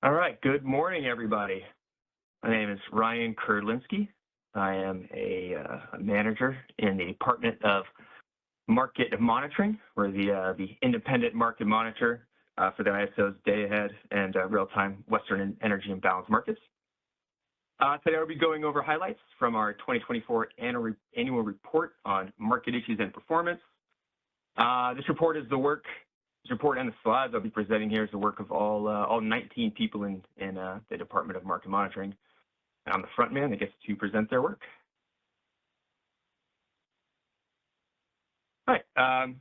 All right, good morning, everybody. My name is Ryan Kurlinski. I am a manager in the Department of Market Monitoring. We're the independent market monitor for the ISO's day-ahead and real-time Western Energy Imbalance markets. Today I'll be going over highlights from our 2024 annual report on market issues and performance. This report and the slides I'll be presenting here is the work of all 19 people in the Department of Market Monitoring. And I'm the front man that gets to present their work. All right.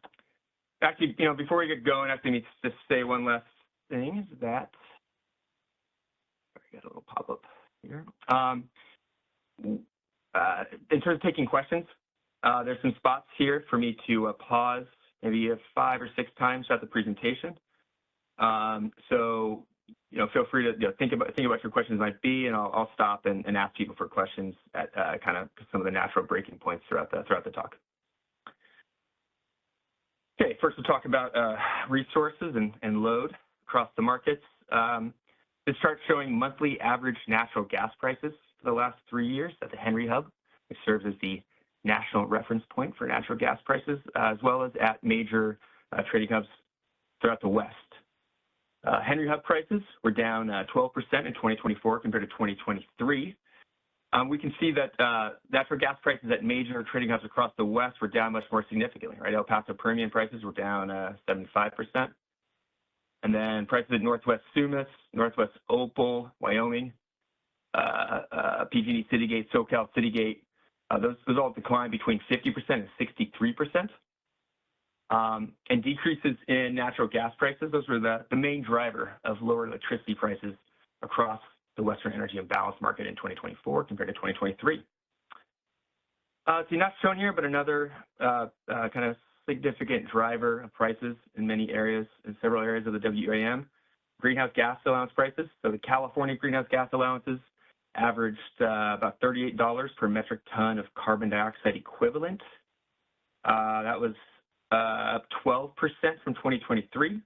Actually, before we get going, I actually need to just say one last thing. Is that I got a little pop-up here. In terms of taking questions, there's some spots here for me to pause maybe 5 or 6 times throughout the presentation. So, feel free to think about your questions might be, and I'll stop and ask people for questions at kind of some of the natural breaking points throughout the talk. Okay, first we'll talk about resources and load across the markets. This chart showing monthly average natural gas prices for the last 3 years at the Henry Hub, which serves as the national reference point for natural gas prices, as well as at major trading hubs throughout the West. Henry Hub prices were down 12% in 2024 compared to 2023. We can see that natural gas prices at major trading hubs across the West were down much more significantly, right? El Paso Permian prices were down 75%. And then prices at Northwest Sumas, Northwest Opal, Wyoming, PG&E Citygate, SoCal Citygate, those all declined between 50% and 63%. And decreases in natural gas prices, those were the main driver of lower electricity prices across the Western Energy Imbalance market in 2024 compared to 2023. So not shown here, but another kind of significant driver of prices in several areas of the WEIM, greenhouse gas allowance prices. So the California greenhouse gas allowances averaged about $38 per metric ton of carbon dioxide equivalent. That was up 12% from 2023.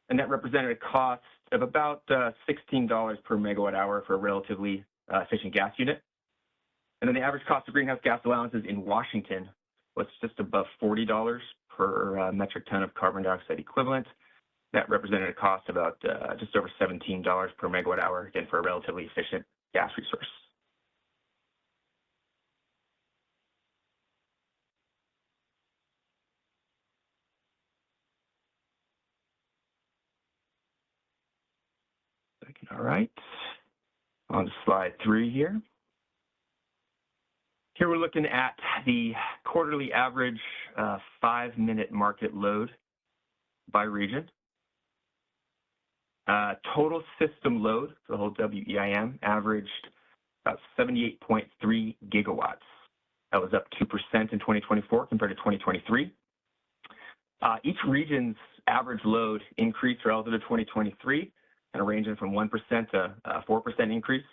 And that represented a cost of about $16 per megawatt hour for a relatively efficient gas unit. And then the average cost of greenhouse gas allowances in Washington was just above $40 per metric ton of carbon dioxide equivalent. That represented a cost of about just over $17 per megawatt hour, again, for a relatively efficient gas resource. All right, on to slide 3 here. Here we're looking at the quarterly average 5-minute market load by region. Total system load for the whole WEIM averaged about 78.3 gigawatts. That was up 2% in 2024 compared to 2023. Each region's average load increased relative to 2023, kind of ranging from 1% to 4% increase.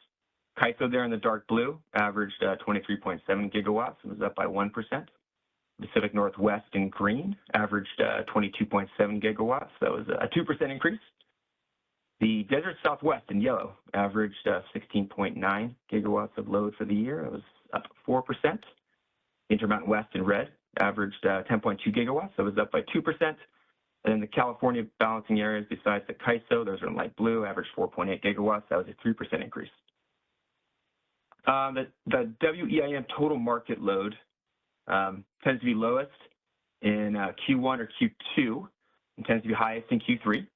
CAISO there in the dark blue averaged 23.7 gigawatts and was up by 1%. Pacific Northwest in green averaged 22.7 gigawatts. That was a 2% increase. The Desert Southwest in yellow averaged 16.9 gigawatts of load for the year. It was up 4%. Intermountain West in red averaged 10.2 gigawatts. That was up by 2%. And then the California balancing areas besides the CAISO, those are in light blue, averaged 4.8 gigawatts. That was a 3% increase. The WEIM total market load tends to be lowest in Q1 or Q2 and tends to be highest in Q3.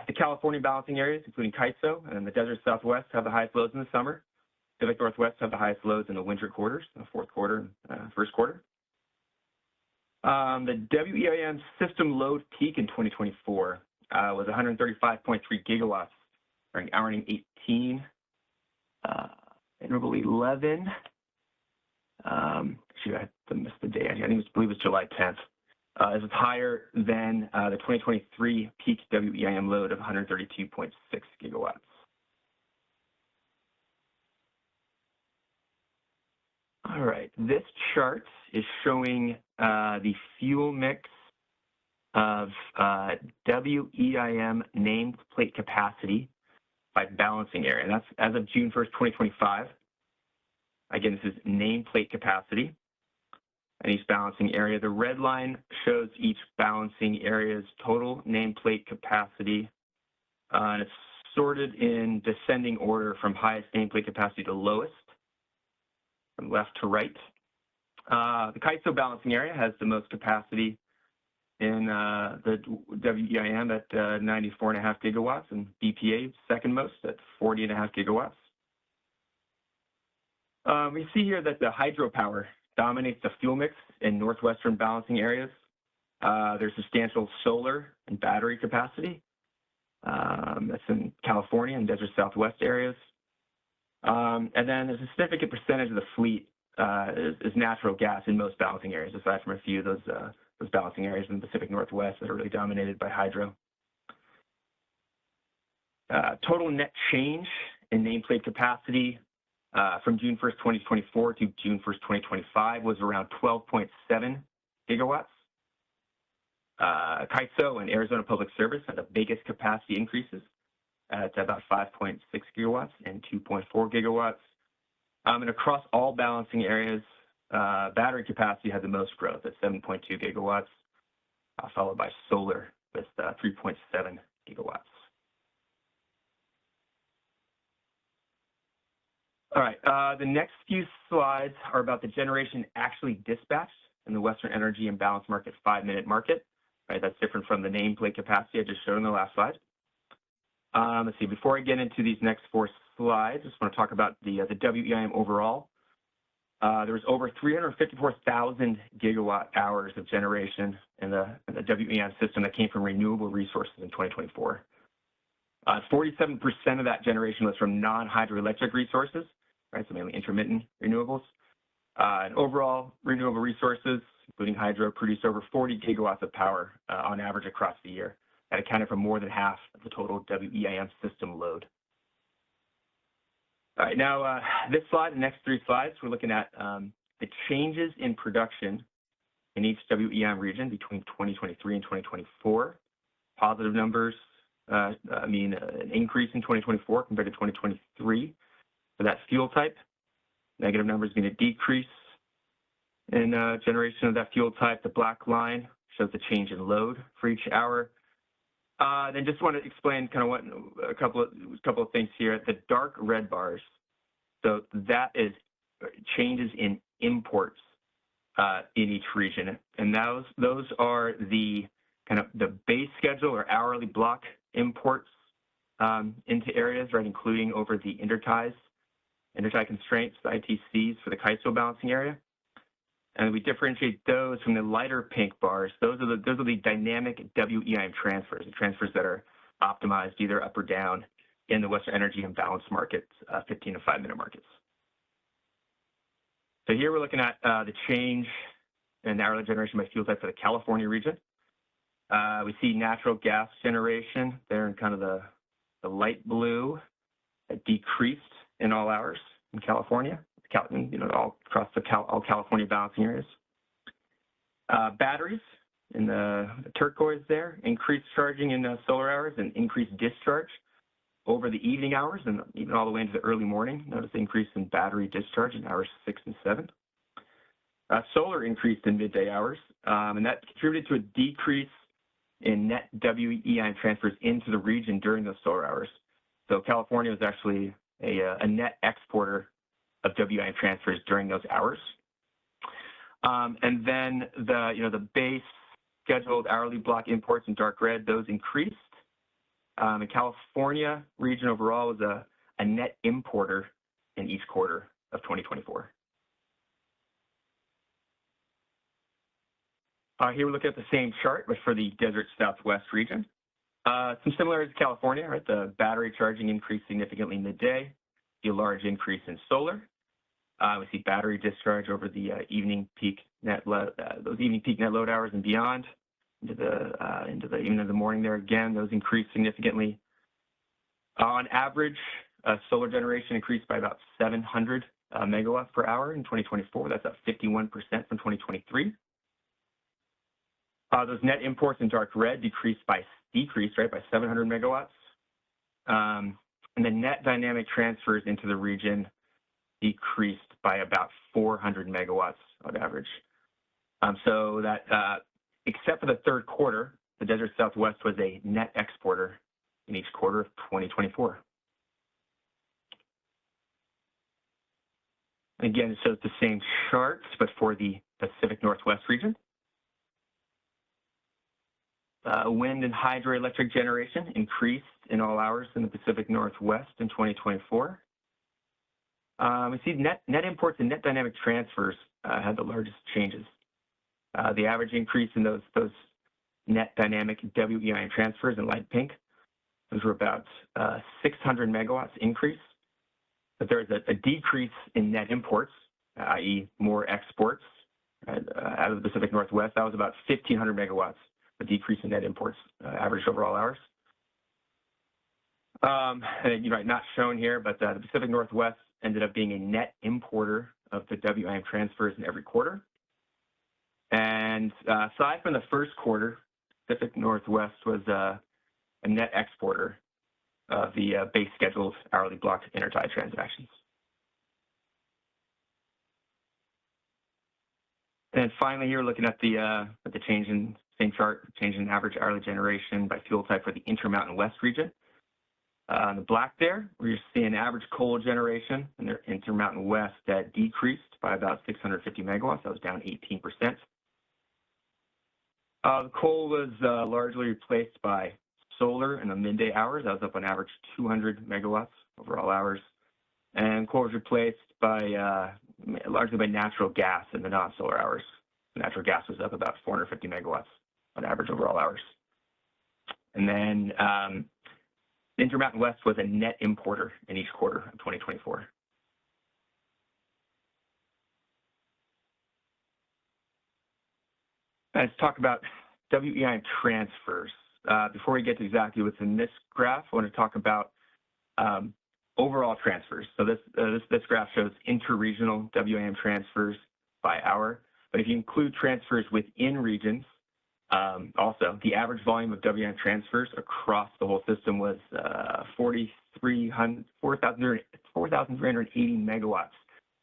The California balancing areas, including CAISO and the Desert Southwest, have the highest loads in the summer. Pacific Northwest have the highest loads in the winter quarters, the fourth quarter and first quarter. The WEIM system load peak in 2024 was 135.3 gigawatts during hourning 18, interval 11. Shoot, I missed the day. I believe it was July 10th. This is higher than the 2023 peak WEIM load of 132.6 gigawatts. All right, this chart is showing the fuel mix of WEIM nameplate capacity by balancing area. And that's as of June 1st, 2025. Again, this is nameplate capacity and each balancing area. The red line shows each balancing area's total nameplate capacity, and it's sorted in descending order from highest nameplate capacity to lowest, from left to right. The CAISO balancing area has the most capacity in the WEIM at 94.5 gigawatts, and BPA second most at 40.5 gigawatts. We see here that the hydropower dominates the fuel mix in northwestern balancing areas. There's substantial solar and battery capacity. That's in California and desert Southwest areas. And then a significant percentage of the fleet is natural gas in most balancing areas, aside from a few of those balancing areas in the Pacific Northwest that are really dominated by hydro. Total net change in nameplate capacity from June 1st, 2024 to June 1st, 2025 was around 12.7 gigawatts. CAISO and Arizona Public Service had the biggest capacity increases at about 5.6 gigawatts and 2.4 gigawatts. And across all balancing areas, battery capacity had the most growth at 7.2 gigawatts, followed by solar with 3.7 gigawatts. All right, the next few slides are about the generation actually dispatched in the Western Energy Imbalance Market 5-minute market. Right, that's different from the nameplate capacity I just showed on the last slide. Let's see, before I get into these next 4 slides, I just want to talk about the WEIM overall. There was over 354,000 gigawatt hours of generation in the WEIM system that came from renewable resources in 2024. 47% of that generation was from non-hydroelectric resources, right, so mainly intermittent renewables. And overall, renewable resources, including hydro, produced over 40 gigawatts of power on average across the year. That accounted for more than half of the total WEIM system load. All right, now this slide, the next 3 slides, we're looking at the changes in production in each WEIM region between 2023 and 2024. Positive numbers mean an increase in 2024 compared to 2023 for that fuel type. Negative numbers mean a decrease in generation of that fuel type. The black line shows the change in load for each hour. Then just want to explain kind of what a couple of things here. The dark red bars, so that is changes in imports in each region, and those are the kind of the base schedule or hourly block imports into areas, right, including over the intertie constraints, the ITCs for the CAISO balancing area. And we differentiate those from the lighter pink bars. Those are the dynamic WEIM transfers, the transfers that are optimized either up or down in the Western Energy Imbalance Markets, 15 and 5-minute markets. So here we're looking at the change in hourly generation by fuel type for the California region. We see natural gas generation there in kind of the light blue that decreased in all hours in California. All across all California balancing areas. Batteries in the turquoise there, increased charging in solar hours and increased discharge over the evening hours and even all the way into the early morning. Notice the increase in battery discharge in hours 6 and 7. Solar increased in midday hours, and that contributed to a decrease in net WEIM transfers into the region during those solar hours. So California was actually a net exporter of WEIM transfers during those hours. And then the base scheduled hourly block imports in dark red, those increased. The California region overall was a net importer in each quarter of 2024. Here we look at the same chart, but for the desert Southwest region. Some similarities to California, right? The battery charging increased significantly midday. See a large increase in solar. We see battery discharge over the evening peak net load, those evening peak net load hours and beyond into the morning there again. Those increased significantly. On average, solar generation increased by about 700 megawatts per hour in 2024. That's up 51% from 2023. Those net imports in dark red decreased by 700 megawatts. And the net dynamic transfers into the region decreased by about 400 megawatts on average. So that, except for the third quarter, the Desert Southwest was a net exporter in each quarter of 2024. Again, it shows the same charts, but for the Pacific Northwest region. Wind and hydroelectric generation increased in all hours in the Pacific Northwest in 2024. We see net imports and net dynamic transfers had the largest changes. The average increase in those net dynamic WEIM transfers in light pink, those were about 600 megawatts increase. But there is a decrease in net imports, i.e. more exports out of the Pacific Northwest. That was about 1,500 megawatts, a decrease in net imports, average overall hours. And not shown here, but the Pacific Northwest ended up being a net importer of the WIM transfers in every quarter. And aside from the first quarter, Pacific Northwest was a net exporter of the base scheduled hourly block intertie transactions. And finally, here looking at the change in same chart, change in average hourly generation by fuel type for the Intermountain West region. On the black there, we're seeing average coal generation in the Intermountain West that decreased by about 650 megawatts. That was down 18%. The coal was largely replaced by solar in the midday hours. That was up on average 200 megawatts overall hours. And coal was replaced by largely by natural gas in the non-solar hours. Natural gas was up about 450 megawatts on average overall hours. And then Intermountain West was a net importer in each quarter of 2024. Let's talk about WEIM transfers. Before we get to exactly what's in this graph, I want to talk about overall transfers. So this graph shows interregional WEIM transfers by hour. But if you include transfers within regions, also the average volume of WEIM transfers across the whole system was 4,380 megawatts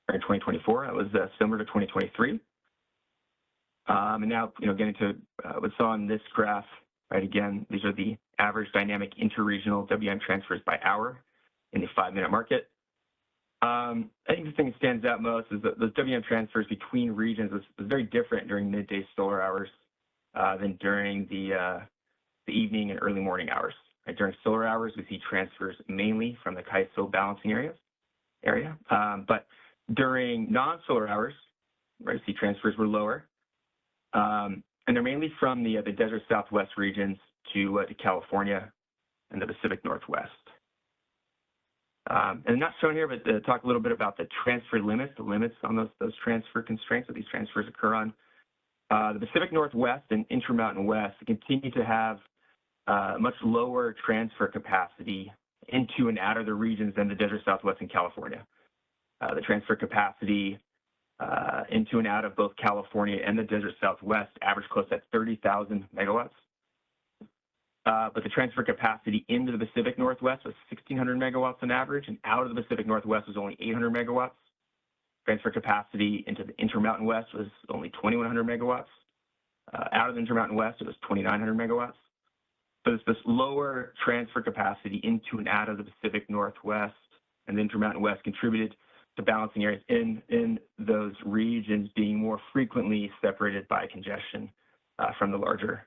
in 2024. That was similar to 2023. And now, getting to what's on this graph, right? Again, these are the average dynamic interregional WEIM transfers by hour in the 5-minute market. I think the thing that stands out most is that those WEIM transfers between regions was very different during midday solar hours than during the evening and early morning hours. Right? During solar hours, we see transfers mainly from the CAISO balancing area. But during non-solar hours, right, we see transfers were lower. And they're mainly from the Desert Southwest regions to California and the Pacific Northwest. And not shown here, but talk a little bit about the transfer limits, the limits on those transfer constraints that these transfers occur on. The Pacific Northwest and Intermountain West continue to have much lower transfer capacity into and out of the regions than the Desert Southwest and California. The transfer capacity into and out of both California and the Desert Southwest average close at 30,000 megawatts. But the transfer capacity into the Pacific Northwest was 1,600 megawatts on average, and out of the Pacific Northwest was only 800 megawatts. Transfer capacity into the Intermountain West was only 2,100 megawatts. Out of the Intermountain West, it was 2,900 megawatts. So it's this lower transfer capacity into and out of the Pacific Northwest and the Intermountain West contributed to balancing areas in those regions being more frequently separated by congestion from the larger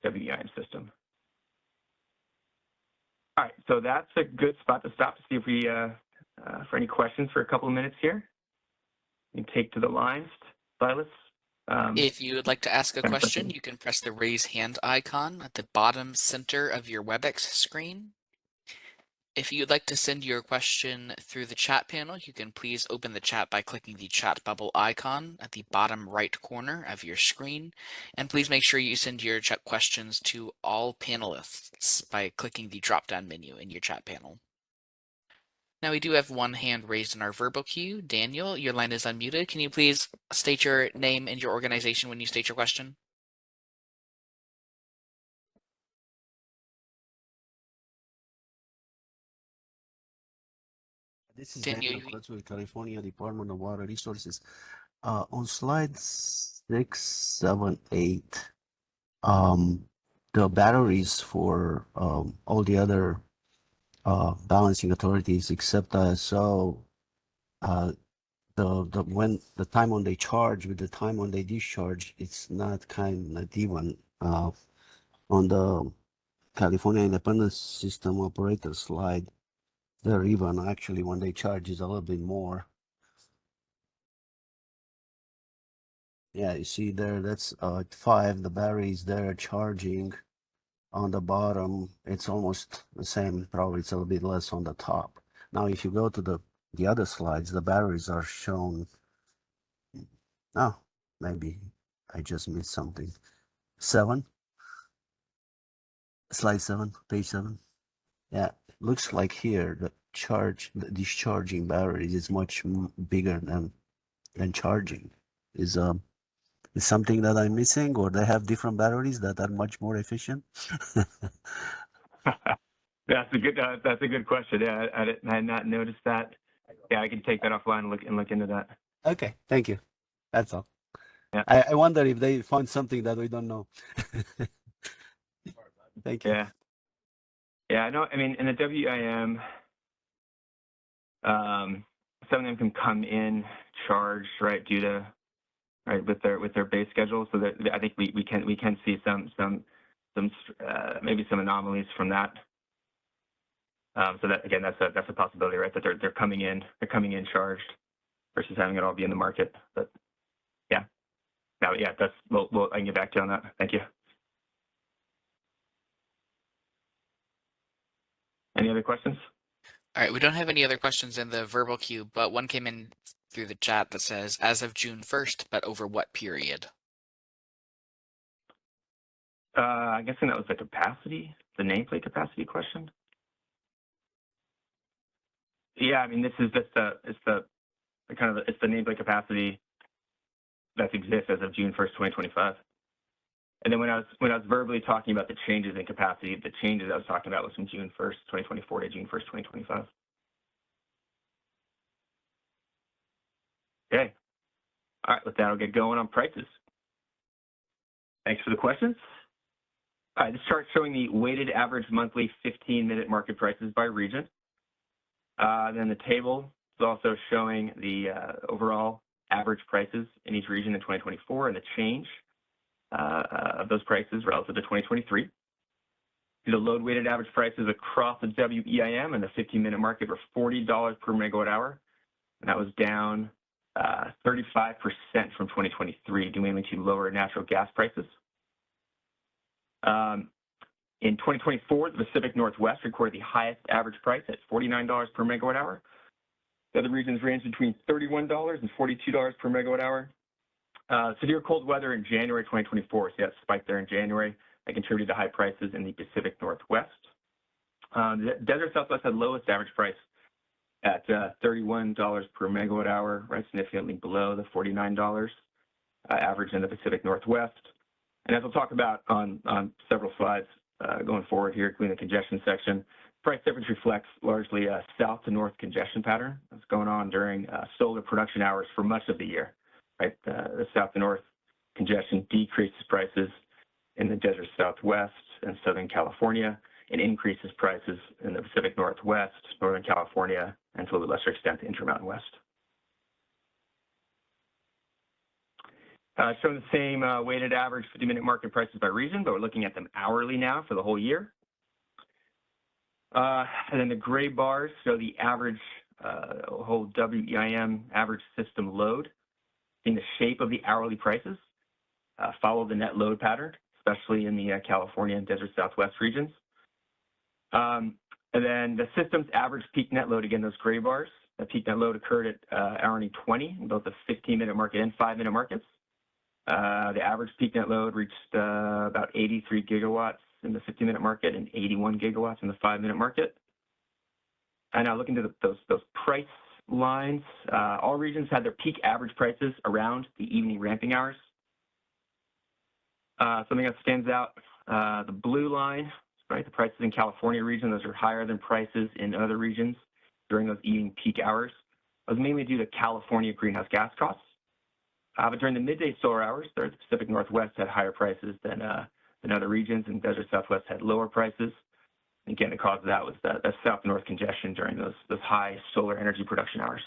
WEIM system. All right, so that's a good spot to stop to see if we, for any questions for a couple of minutes here. You can take to the lines, Silas. If you would like to ask a question, you can press the raise hand icon at the bottom center of your WebEx screen. If you'd like to send your question through the chat panel, you can please open the chat by clicking the chat bubble icon at the bottom right corner of your screen. And please make sure you send your chat questions to all panelists by clicking the drop-down menu in your chat panel. Now we do have one hand raised in our verbal queue. Daniel, your line is unmuted. Can you please state your name and your organization when you state your question? This is Daniel, Daniel Klutz with California Department of Water Resources. On slide 6, 7, 8, um, the batteries for all the other balancing authorities except ISO, when the time when they charge with the time when they discharge, it's not even. On the California Independent System Operator slide, they're even actually when they charge is a little bit more. Yeah, you see there, that's 5. The batteries there charging on the bottom. It's almost the same. Probably it's a little bit less on the top. Now, if you go to the other slides, the batteries are shown. Oh, maybe I just missed something. 7, slide 7, page 7. Yeah, looks like here the discharging batteries is much bigger than charging. Is something that I'm missing, or they have different batteries that are much more efficient? That's a good question. Yeah, I had not noticed that. Yeah, I can take that offline and look into that. Okay, thank you. That's all. Yeah. I wonder if they found something that we don't know. Thank you. Yeah. Yeah, I know. I mean, in the WIM, some of them can come in charged, right, due to with their base schedule. So that I think we can see some maybe some anomalies from that. So that again, that's a possibility, right? That they're coming in charged versus having it all be in the market. But yeah, now yeah, that's I can get back to you on that. Thank you. Any other questions? All right, we don't have any other questions in the verbal queue, but one came in through the chat that says, as of June 1st, but over what period? I'm guessing that was the capacity, the nameplate capacity question. Yeah, I mean, this is just it's the nameplate capacity that exists as of June 1st, 2025. And then when I was verbally talking about the changes in capacity, the changes I was talking about was from June 1st, 2024 to June 1st, 2025. Okay. All right, with that, I'll get going on prices. Thanks for the questions. All right, this chart showing the weighted average monthly 15-minute market prices by region. Then the table is also showing the overall average prices in each region in 2024 and the change of those prices relative to 2023. The load weighted average prices across the WEIM and the 15-minute market were $40 per megawatt hour, and that was down 35% from 2023, due mainly to lower natural gas prices. In 2024, the Pacific Northwest recorded the highest average price at $49 per megawatt hour. The other regions range between $31 and $42 per megawatt hour. Severe cold weather in January 2024, so that spike there in January, that contributed to high prices in the Pacific Northwest. The Desert Southwest had lowest average price at $31 per megawatt hour, right, significantly below the $49 average in the Pacific Northwest. And as we'll talk about on several slides going forward here, including the congestion section, price difference reflects largely a south to north congestion pattern that's going on during solar production hours for much of the year, right? The south to north congestion decreases prices in the Desert Southwest and Southern California and increases prices in the Pacific Northwest, Northern California, and to a lesser extent, the Intermountain West. Showing the same weighted average 50-minute market prices by region, but we're looking at them hourly now for the whole year. And then the gray bars show the average whole WEIM average system load. In the shape of the hourly prices, follow the net load pattern, especially in the California and Desert Southwest regions. And then the system's average peak net load, again, those gray bars, the peak net load occurred at hourly 20 in both the 15-minute market and 5-minute markets. The average peak net load reached about 83 gigawatts in the 15-minute market and 81 gigawatts in the 5-minute market. And now looking to those price lines, all regions had their peak average prices around the evening ramping hours. Something that stands out, the blue line, right? The prices in California region, those are higher than prices in other regions. during those evening peak hours was mainly due to California greenhouse gas costs. But during the midday solar hours, the Pacific Northwest had higher prices than other regions, and Desert Southwest had lower prices. Again, the cause of that was the south-north congestion during those high solar energy production hours.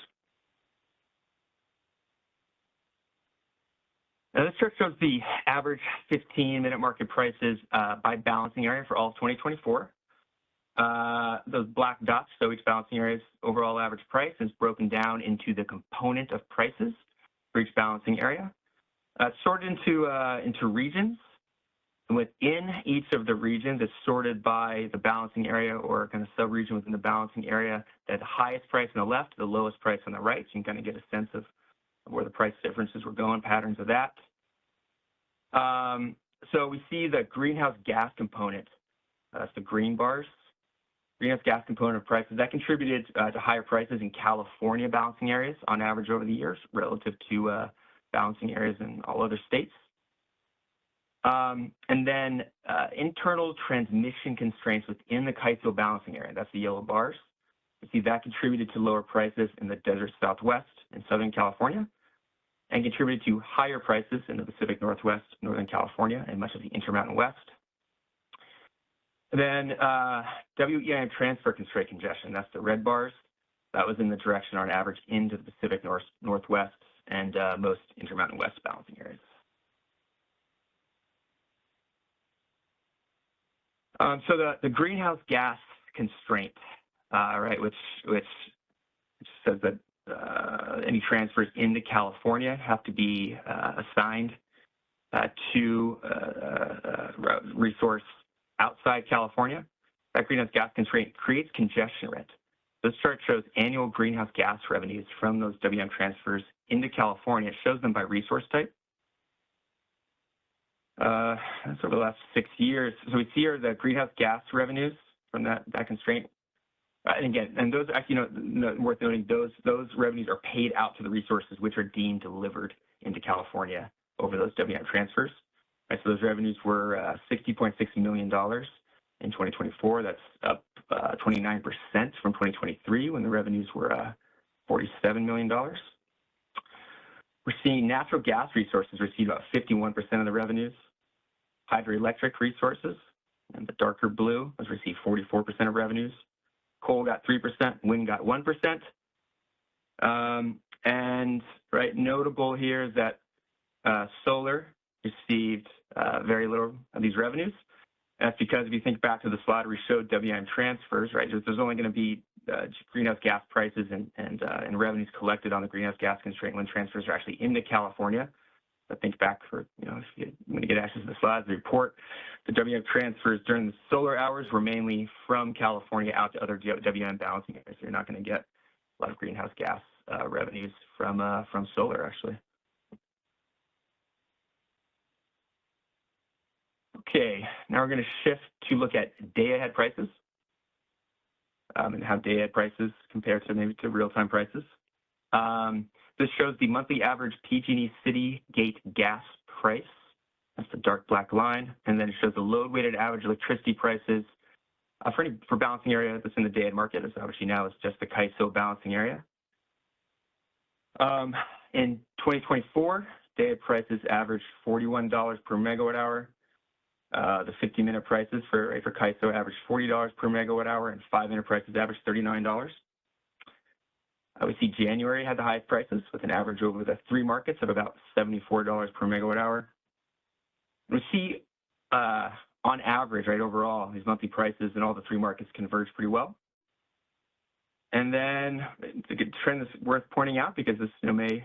Now, this chart shows the average 15-minute market prices by balancing area for all of 2024. Those black dots show each balancing area's overall average price is broken down into the component of prices for each balancing area. It's sorted into regions. And within each of the regions, it's sorted by the balancing area or kind of sub-region within the balancing area. That the highest price on the left, the lowest price on the right. So you can kind of get a sense of where the price differences were going, patterns of that. So we see the greenhouse gas component. That's the green bars. Greenhouse gas component of prices that contributed to higher prices in California balancing areas on average over the years relative to balancing areas in all other states. And then internal transmission constraints within the CAISO balancing area. That's the yellow bars. You see that contributed to lower prices in the Desert Southwest and Southern California, and contributed to higher prices in the Pacific Northwest, Northern California, and much of the Intermountain West. Then WEIM transfer constraint congestion, that's the red bars. That was in the direction on average into the Pacific Northwest and most Intermountain West balancing areas. So the greenhouse gas constraint, right, which says that any transfers into California have to be assigned to a resource outside California. That greenhouse gas constraint creates congestion rent. This chart shows annual greenhouse gas revenues from those WM transfers into California. It shows them by resource type. That's over the last 6 years. So we see here the greenhouse gas revenues from that constraint. And again, and those actually, worth noting, those revenues are paid out to the resources which are deemed delivered into California over those WM transfers. Right, so those revenues were $60.6 million in 2024. That's up 29% from 2023 when the revenues were $47 million. We're seeing natural gas resources receive about 51% of the revenues. Hydroelectric resources, and the darker blue, has received 44% of revenues. Coal got 3%, wind got 1%. And right, notable here is that solar received very little of these revenues. That's because if you think back to the slide we showed WM transfers, right, there's only going to be greenhouse gas prices and revenues collected on the greenhouse gas constraint when transfers are actually into California. I think back for, if you want to get access to the slides, the report, the WM transfers during the solar hours were mainly from California out to other WM balancing areas. So you're not going to get a lot of greenhouse gas revenues from solar, actually. Okay, now we're going to shift to look at day-ahead prices and how day-ahead prices compare to maybe to real-time prices. This shows the monthly average PG&E City Gate gas price. That's the dark black line. And then it shows the load-weighted average electricity prices for balancing area that's in the day-ahead market. As obviously now it's just the CAISO balancing area. In 2024, day-ahead prices averaged $41 per megawatt hour. The 50-minute prices for CAISO averaged $40 per megawatt hour, and 5-minute prices averaged $39. We see January had the highest prices with an average over the 3 markets of about $74 per megawatt hour. We see on average, right, overall, these monthly prices in all the 3 markets converge pretty well. And then it's a good trend that's worth pointing out because this may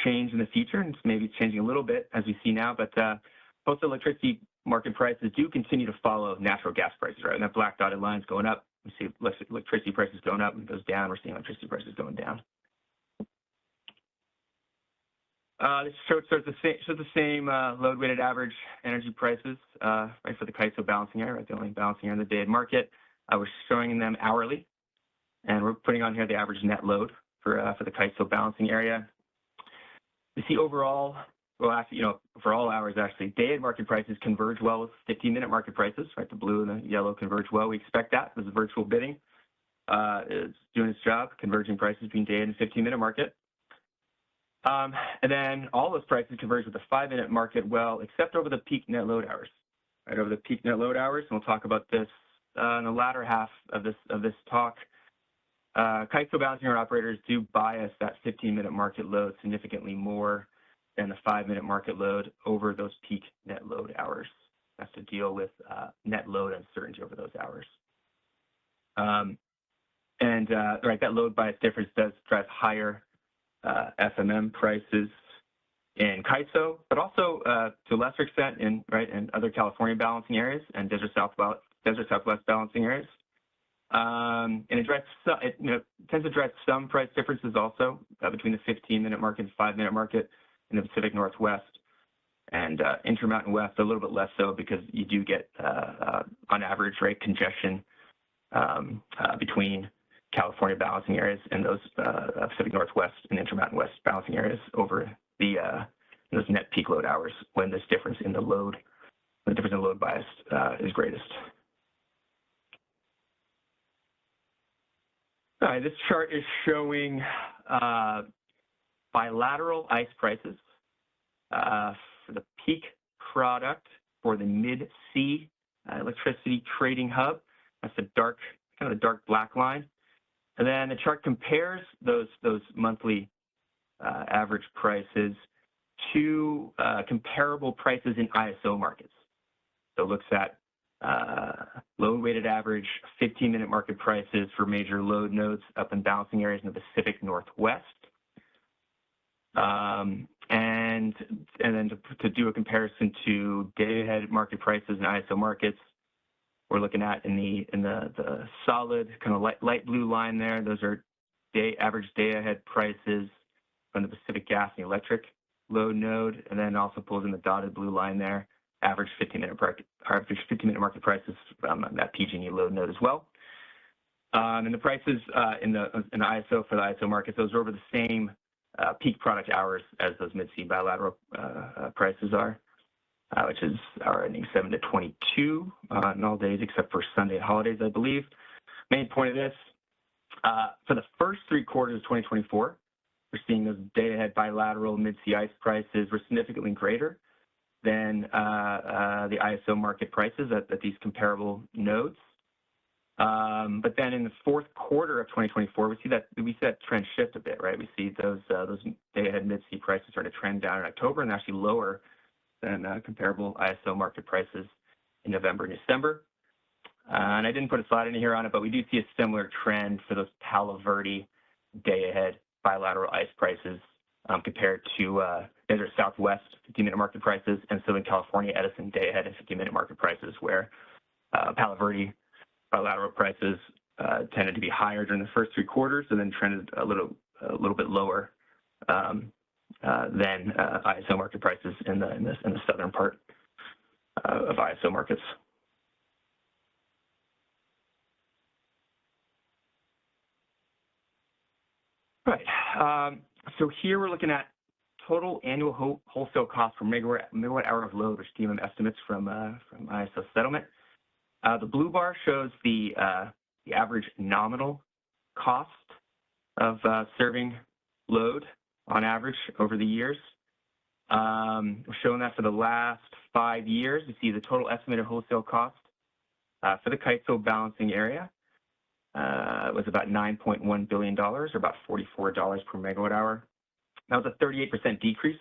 change in the future, and it's maybe changing a little bit as we see now, but both electricity market prices do continue to follow natural gas prices, right? And that black dotted line is going up. We see electricity prices going up, and it goes down. We're seeing electricity prices going down. This shows the same load-weighted average energy prices, right, for the CAISO balancing area, right, the only balancing area in the day-ahead market. We're showing them hourly, and we're putting on here the average net load for the CAISO balancing area. We see overall, well, actually, for all hours, actually, day-ahead market prices converge well with 15-minute market prices, right? The blue and the yellow converge well. We expect that. This is virtual bidding. is doing its job, converging prices between day and 15-minute market. And then all those prices converge with the 5-minute market well, except over the peak net load hours. Right over the peak net load hours, and we'll talk about this in the latter half of this talk. CAISO balancing hour operators do bias that 15-minute market load significantly more than the 5-minute market load over those peak net load hours. That's to deal with net load uncertainty over those hours. Right, that load bias difference does drive higher FMM prices in CAISO, but also to a lesser extent in other California balancing areas and Desert Southwest balancing areas. And it tends to drive some price differences also between the 15-minute market and 5-minute market in the Pacific Northwest, and Intermountain West a little bit less so, because you do get on average rate congestion between California balancing areas and those Pacific Northwest and Intermountain West balancing areas over the those net peak load hours, when this difference in the load bias is greatest. All right, this chart is showing bilateral ICE prices for the peak product for the Mid-C electricity trading hub. That's the dark, kind of the dark black line. And then the chart compares those monthly average prices to comparable prices in ISO markets. So it looks at load-weighted average 15-minute market prices for major load nodes up in balancing areas in the Pacific Northwest. And then to do a comparison to day-ahead market prices in ISO markets, we're looking at in the solid kind of light blue line there. Those are average day-ahead prices from the Pacific Gas and Electric load node, and then also pulls in the dotted blue line there, average 15-minute market prices from that PG&E load node as well. And the prices in the ISO for the ISO market, those are over the same peak product hours as those Mid-C bilateral prices are, which is hour ending 7 to 22 on all days except for Sunday holidays, I believe. Main point of this, for the first 3 quarters of 2024, we're seeing those day-ahead bilateral Mid-C ICE prices were significantly greater than the ISO market prices at these comparable nodes. But then in the fourth quarter of 2024, we see that trend shift a bit, right? We see those day-ahead Mid-C prices start to trend down in October and actually lower than comparable ISO market prices in November and December. And I didn't put a slide in here on it, but we do see a similar trend for those Palo Verde day-ahead bilateral ICE prices compared to Desert Southwest 15-minute market prices and Southern California Edison day-ahead and 15-minute market prices, where Palo Verde bilateral prices tended to be higher during the first 3 quarters and then trended a little bit lower than ISO market prices in the southern part of ISO markets. Right. So here we're looking at total annual wholesale cost per megawatt hour of load, which DMM estimates from ISO settlement. The blue bar shows the average nominal cost of serving load on average over the years. We're showing that for the last 5 years. You see the total estimated wholesale cost for the CAISO balancing area was about $9.1 billion, or about $44 per megawatt hour. That was a 38% decrease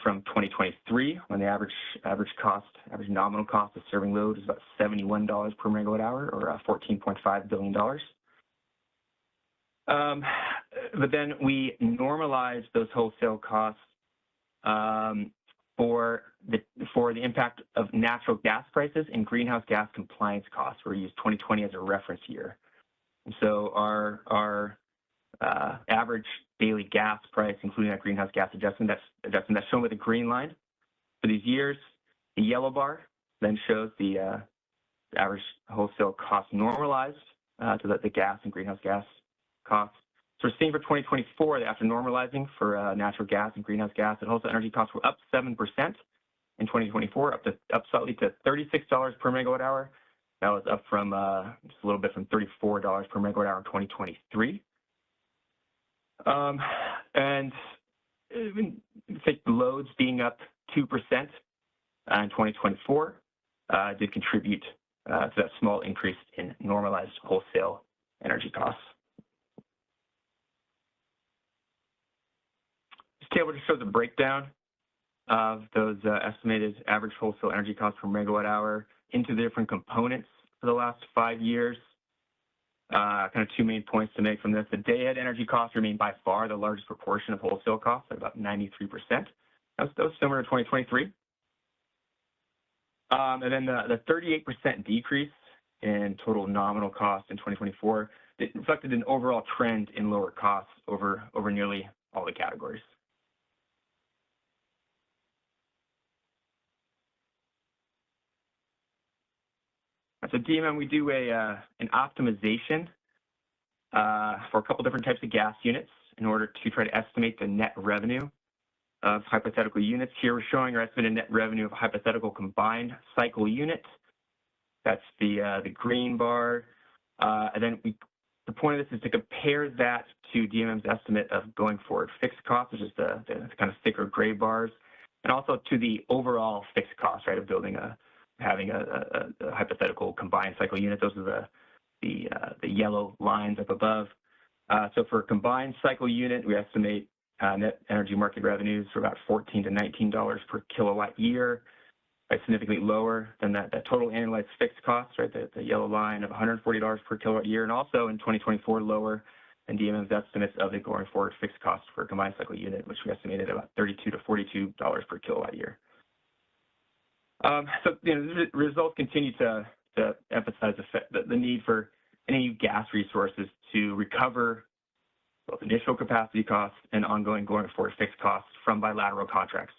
from 2023, when the average nominal cost of serving load is about $71 per megawatt hour, or $14.5 billion. But then we normalize those wholesale costs for the impact of natural gas prices and greenhouse gas compliance costs. We use 2020 as a reference year. And so our average daily gas price, including that greenhouse gas adjustment, that's shown with a green line for these years. The yellow bar then shows the average wholesale cost normalized to the gas and greenhouse gas costs. So we're seeing for 2024 that after normalizing for natural gas and greenhouse gas, that wholesale energy costs were up 7% in 2024, up slightly to $36 per megawatt hour. That was up from just a little bit from $34 per megawatt hour in 2023. And think loads being up 2% in 2024 did contribute to that small increase in normalized wholesale energy costs. This table just shows a breakdown of those estimated average wholesale energy costs per megawatt hour into the different components for the last 5 years. Kind of two main points to make from this. The day-ahead energy costs remain by far the largest proportion of wholesale costs at about 93%. That was similar to 2023. And then the 38% decrease in total nominal cost in 2024, it reflected an overall trend in lower costs over nearly all the categories. So DMM, we do an optimization for a couple different types of gas units in order to try to estimate the net revenue of hypothetical units. Here we're showing our estimated net revenue of a hypothetical combined cycle unit. That's the green bar. And then the point of this is to compare that to DMM's estimate of going forward fixed costs, which is the kind of thicker gray bars, and also to the overall fixed cost, right, of having a hypothetical combined cycle unit. Those are the yellow lines up above. So for a combined cycle unit, we estimate net energy market revenues for about $14 to $19 per kilowatt year, significantly lower than that total annualized fixed cost, right, the yellow line of $140 per kilowatt year, and also in 2024 lower than DMM's estimates of the going forward fixed cost for a combined cycle unit, which we estimated about $32 to $42 per kilowatt year. So the results continue to emphasize the need for any gas resources to recover both initial capacity costs and ongoing going forward fixed costs from bilateral contracts.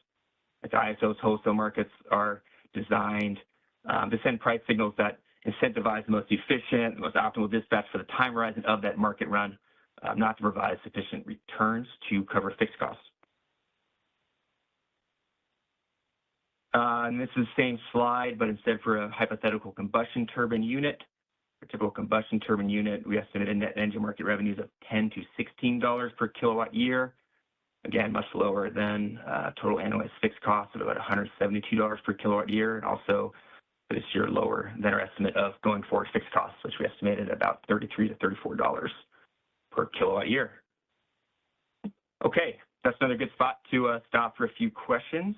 The ISO's wholesale markets are designed to send price signals that incentivize the most efficient, the most optimal dispatch for the time horizon of that market run, not to provide sufficient returns to cover fixed costs. And this is the same slide, but instead for a hypothetical combustion turbine unit, a typical combustion turbine unit, we estimated net energy market revenues of $10 to $16 per kilowatt year. Again, much lower than total annualized fixed costs of about $172 per kilowatt year, and also for this year lower than our estimate of going forward fixed costs, which we estimated about $33 to $34 per kilowatt year. Okay, that's another good spot to stop for a few questions.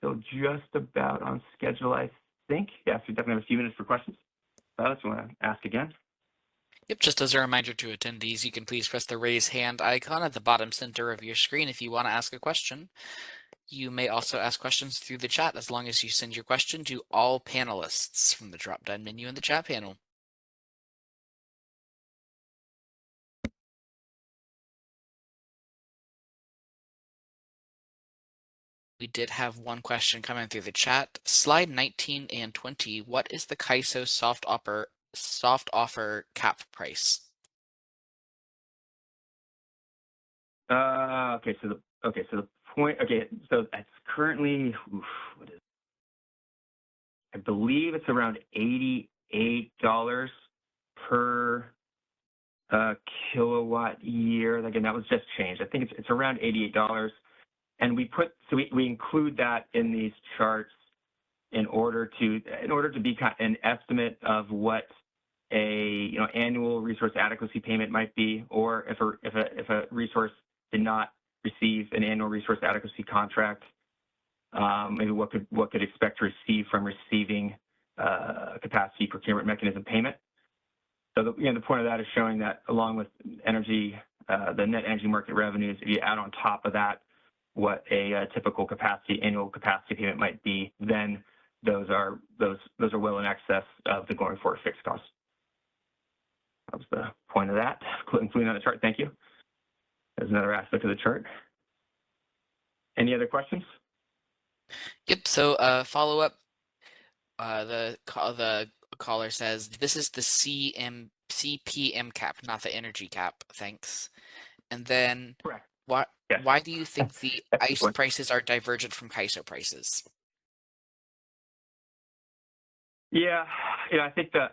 So just about on schedule, I think. Yes, we definitely have a few minutes for questions. Silas, you want to ask again? Yep, just as a reminder to attendees, you can please press the raise hand icon at the bottom center of your screen if you want to ask a question. You may also ask questions through the chat as long as you send your question to all panelists from the drop-down menu in the chat panel. We did have one question coming through the chat. Slide 19 and 20, what is the CAISO soft offer cap price? So the point, so it's currently, what is it? I believe it's around $88 per kilowatt year. Again, that was just changed. I think it's around $88. And we include that in these charts in order to be an estimate of what a annual resource adequacy payment might be, or if a resource did not receive an annual resource adequacy contract, maybe what could expect to receive from receiving capacity procurement mechanism payment. So the point of that is showing that along with energy, the net energy market revenues, if you add on top of that what a typical annual capacity payment might be, then those are well in excess of the going forward fixed costs. That was the point of that, including on the chart. Thank you. There's another aspect of the chart. Any other questions? Yep. So follow up. The caller says this is the CPM cap, not the energy cap. Thanks. And then Correct. Why do you think the ICE prices are divergent from CAISO prices? Yeah, I think I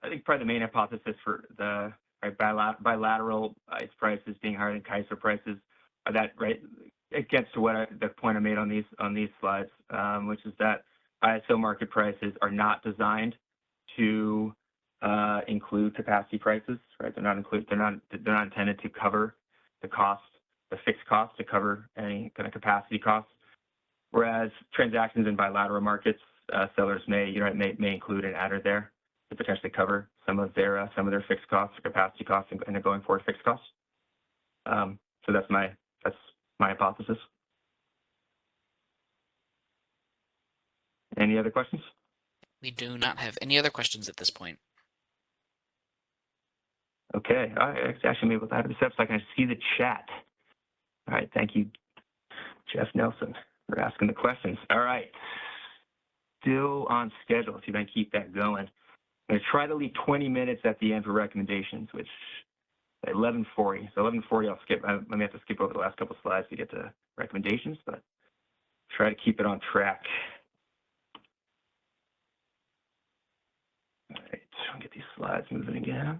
think probably the main hypothesis for the bilateral ICE prices being higher than CAISO prices are that it gets to the point I made on these slides, which is that ISO market prices are not designed to include capacity prices, right? They're not intended to cover the fixed cost to cover any kind of capacity costs. Whereas transactions in bilateral markets, sellers may include an adder there to potentially cover some of their fixed costs, or capacity costs, and their going forward fixed costs. So that's my hypothesis. Any other questions? We do not have any other questions at this point. Okay, I actually maybe we'll have this up so I can see the chat. All right, thank you, Jeff Nelson, for asking the questions. All right, still on schedule. See if I can keep that going. I'm going to try to leave 20 minutes at the end for recommendations, which at 11:40. So 11:40, I'll skip. I may have to skip over the last couple of slides to get to recommendations, but try to keep it on track. All right, I'll get these slides moving again.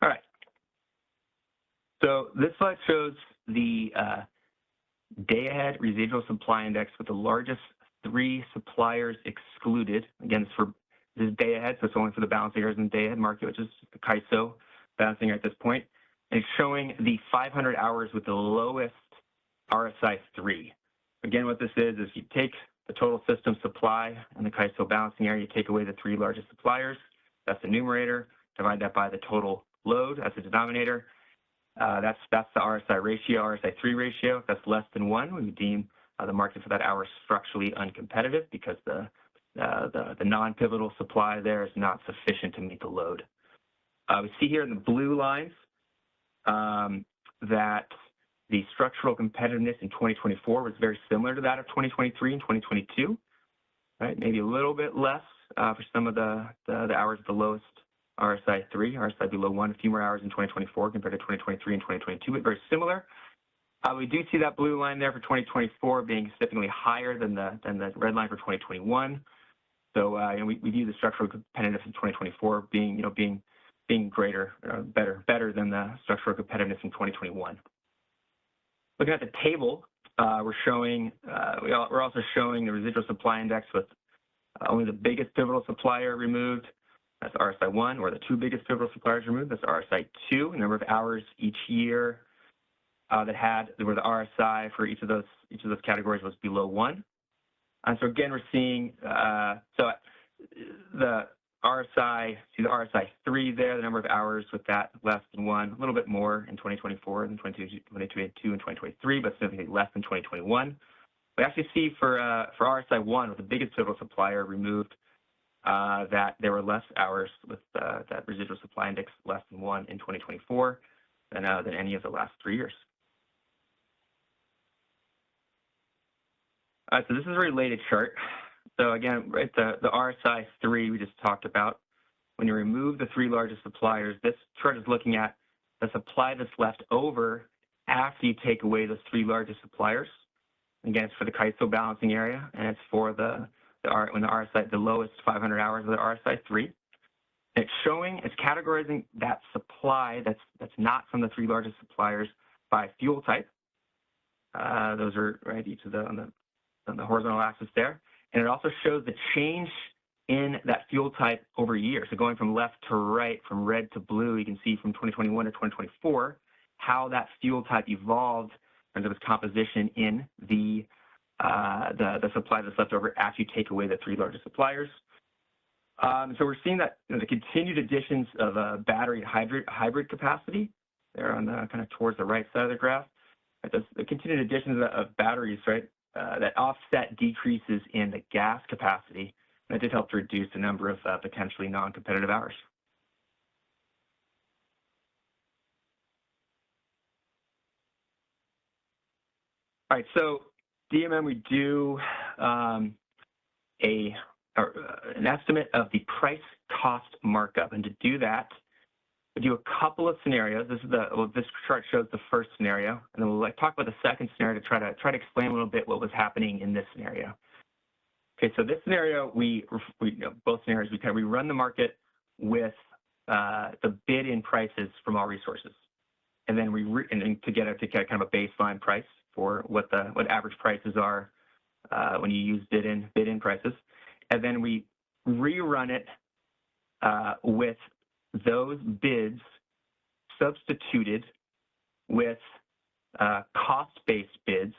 All right. So this slide shows the day-ahead residual supply index with the largest 3 suppliers excluded. Again, this is day-ahead, so it's only for the balancing errors in the day-ahead market, which is the CAISO balancing at this point. And it's showing the 500 hours with the lowest RSI 3. Again, what this is you take the total system supply and the CAISO balancing area, you take away the 3 largest suppliers, that's the numerator, divide that by the total load, that's the denominator. That's the RSI ratio, RSI 3 ratio. If that's less than 1, we would deem the market for that hour structurally uncompetitive because the non-pivotal supply there is not sufficient to meet the load. We see here in the blue lines that the structural competitiveness in 2024 was very similar to that of 2023 and 2022, right? Maybe a little bit less for some of the hours at the lowest RSI 3, RSI below 1, a few more hours in 2024 compared to 2023 and 2022, but very similar. We do see that blue line there for 2024 being significantly higher than the red line for 2021. So we view the structural competitiveness in 2024 being greater, better than the structural competitiveness in 2021. Looking at the table, we're also showing the residual supply index with only the biggest pivotal supplier removed. That's RSI 1, or the 2 biggest pivotal suppliers removed. That's RSI 2, the number of hours each year where the RSI for each of those categories was below 1. And so again, we're seeing the RSI 3 there, the number of hours with that less than 1, a little bit more in 2024 than 2022 and 2023, but significantly less than 2021. We actually see for RSI 1, with the biggest pivotal supplier removed, that there were less hours with that residual supply index less than 1 in 2024 than any of the last 3 years. All right, so this is a related chart. So again, right, the RSI 3 we just talked about. When you remove the 3 largest suppliers, this chart is looking at the supply that's left over after you take away those 3 largest suppliers. Again, it's for the CAISO balancing area, and it's for when the RSI, the lowest 500 hours of the RSI 3. It's categorizing that supply that's not from the 3 largest suppliers by fuel type. Those are right each of on the horizontal axis there. And it also shows the change in that fuel type over years. So going from left to right, from red to blue, you can see from 2021 to 2024 how that fuel type evolved in terms of its composition in the supply that's left over after you take away the 3 largest suppliers. So we're seeing that the continued additions of battery and hybrid capacity there on the kind of towards the right side of the graph. The continued additions of batteries, right, that offset decreases in the gas capacity. That did help to reduce the number of potentially non-competitive hours. All right, so DMM, we do an estimate of the price cost markup. And to do that, we do a couple of scenarios. This chart shows the first scenario, and then we'll talk about the second scenario to try to explain a little bit what was happening in this scenario. Okay, so this scenario, both scenarios, we run the market with the bid-in prices from all resources, and then to get kind of a baseline price for what average prices are when you use bid-in prices, and then we rerun it with those bids substituted with cost-based bids,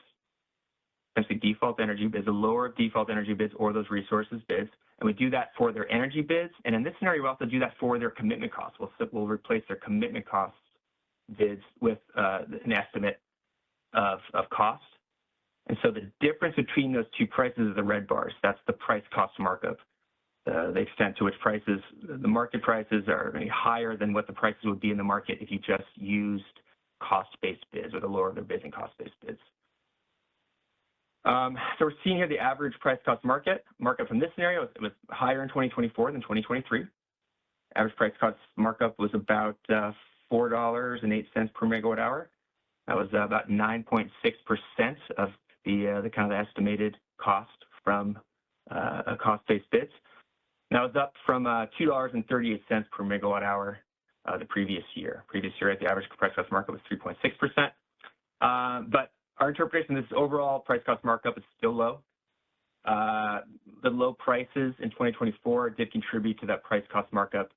essentially default energy bids, the lower of default energy bids or those resources bids, and we do that for their energy bids. And in this scenario, we also do that for their commitment costs. We'll replace their commitment costs bids with an estimate of cost. And so the difference between those two prices is the red bars. That's the price cost markup. The extent to which the market prices are higher than what the prices would be in the market if you just used cost-based bids or the lower of their bids and cost-based bids. So we're seeing here the average price cost markup from this scenario. It was higher in 2024 than 2023. Average price cost markup was about $4.08 per megawatt hour. That was about 9.6% of the kind of estimated cost from cost-based bids. That was up from $2.38 per megawatt hour the previous year. Previous year, the average price cost markup was 3.6%. But our interpretation of this overall price cost markup is still low. The low prices in 2024 did contribute to that price cost markup